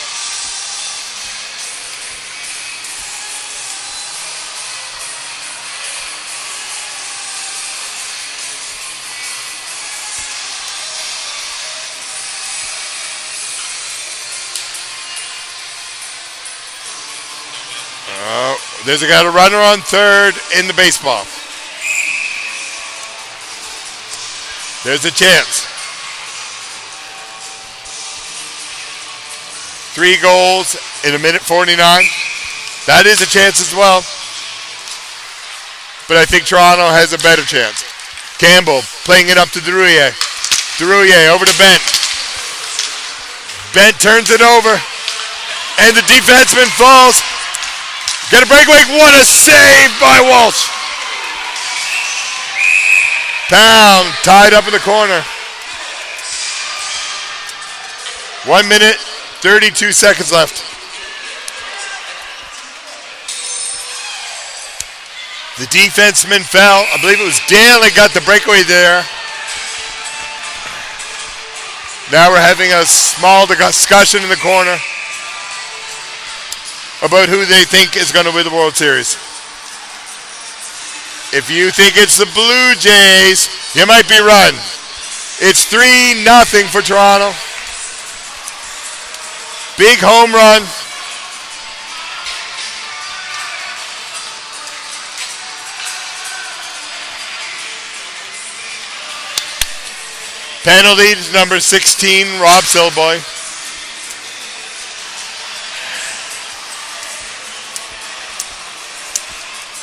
[SPEAKER 1] There's got a runner on third in the baseball. There's a chance. 3 goals in a minute 49. That is a chance as well. But I think Toronto has a better chance. Campbell playing it up to Drouillet. Drouillet over to Bent. Bent turns it over. And the defenseman falls. Got a breakaway. What a save by Walsh. Pound tied up in the corner. 1 minute, 32 seconds left. The defenseman fell. I believe it was Daly got the breakaway there. Now we're having a small discussion in the corner about who they think is going to win the World Series. If you think it's the Blue Jays, you might be right. It's 3-0 for Toronto. Big home run. Penalty to number 16, Rob Silboy.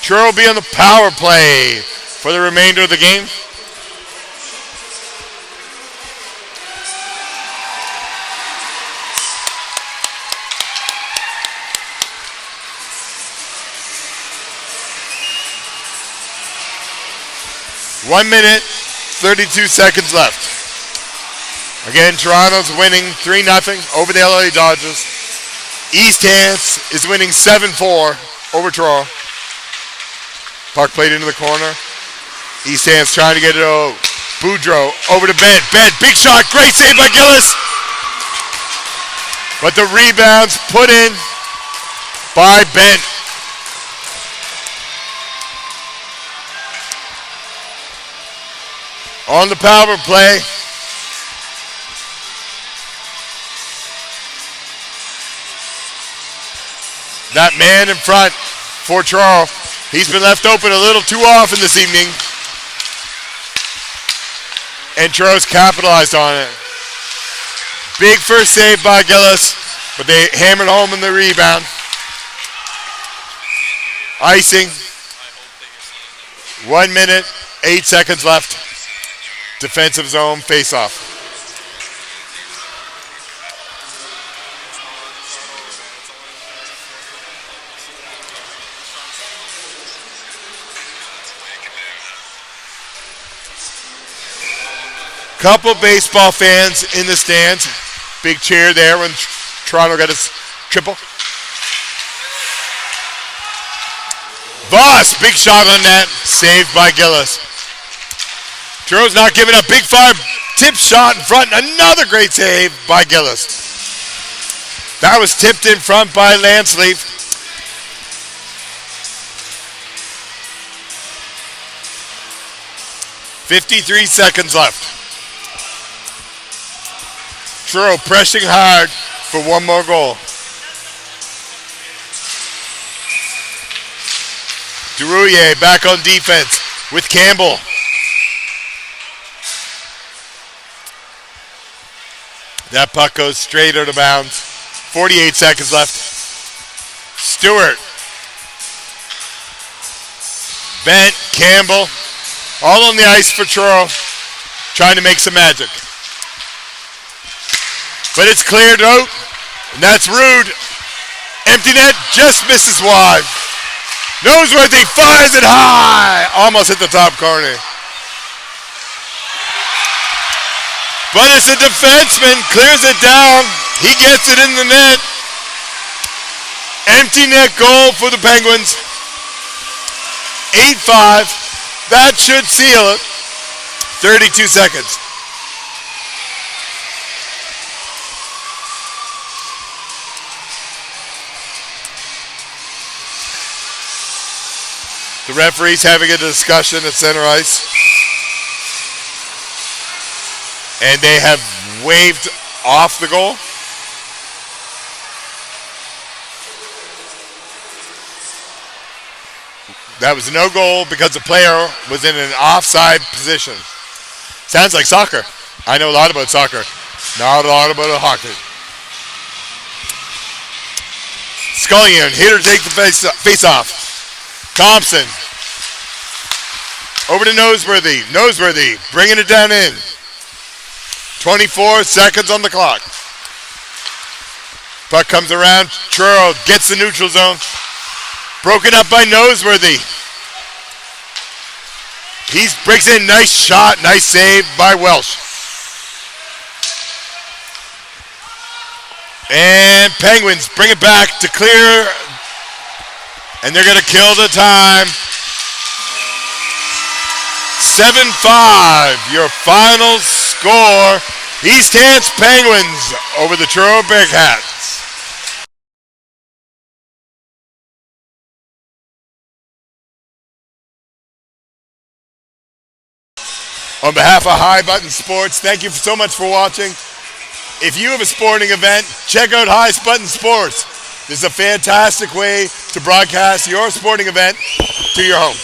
[SPEAKER 1] Turo will be on the power play for the remainder of the game. One minute, 32 seconds left. Again, Toronto's winning 3-0 over the LA Dodgers. East Hants is winning 7-4 over Turo. Puck played into the corner. East Hants trying to get it over. Boudreau over to Bent. Bent, big shot, great save by Gillis. But the rebound's put in by Bent. On the power play. That man in front for Toronto. He's been left open a little too often this evening. And Toronto's capitalized on it. Big first save by Gillis, but they hammered home in the rebound. Icing. 1 minute, 8 seconds left. Defensive zone face-off. Couple baseball fans in the stands. Big cheer there when Toronto got his triple. Voss, big shot on net. Saved by Gillis. Toronto's not giving up. Big fire. Tip shot in front. Another great save by Gillis. That was tipped in front by Lansleaf. .53 seconds left. Truro pressing hard for one more goal. Durouillet back on defense with Campbell. That puck goes straight out of bounds. 48 seconds left. Stewart. Bent, Campbell, all on the ice for Truro, trying to make some magic. But it's cleared out, and that's Rude. Empty net, just misses wide. Noseworthy fires it high. Almost hit the top corner. But it's a defenseman, clears it down. He gets it in the net. Empty net goal for the Penguins. 8-5. That should seal it. 32 seconds. The referee's having a discussion at center ice. And they have waved off the goal. That was no goal because the player was in an offside position. Sounds like soccer. I know a lot about soccer. Not a lot about hockey. Scullion, hitter take the face off. Thompson. Over to Noseworthy. Noseworthy bringing it down in. 24 seconds on the clock. Puck comes around. Truro gets the neutral zone. Broken up by Noseworthy. He breaks in. Nice shot. Nice save by Welsh. And Penguins bring it back to clear. And they're going to kill the time. 7-5. Your final score. East Hants Penguins over the Truro Bearcats. On behalf of High Button Sports, thank you so much for watching. If you have a sporting event, check out High Button Sports. This is a fantastic way to broadcast your sporting event to your home.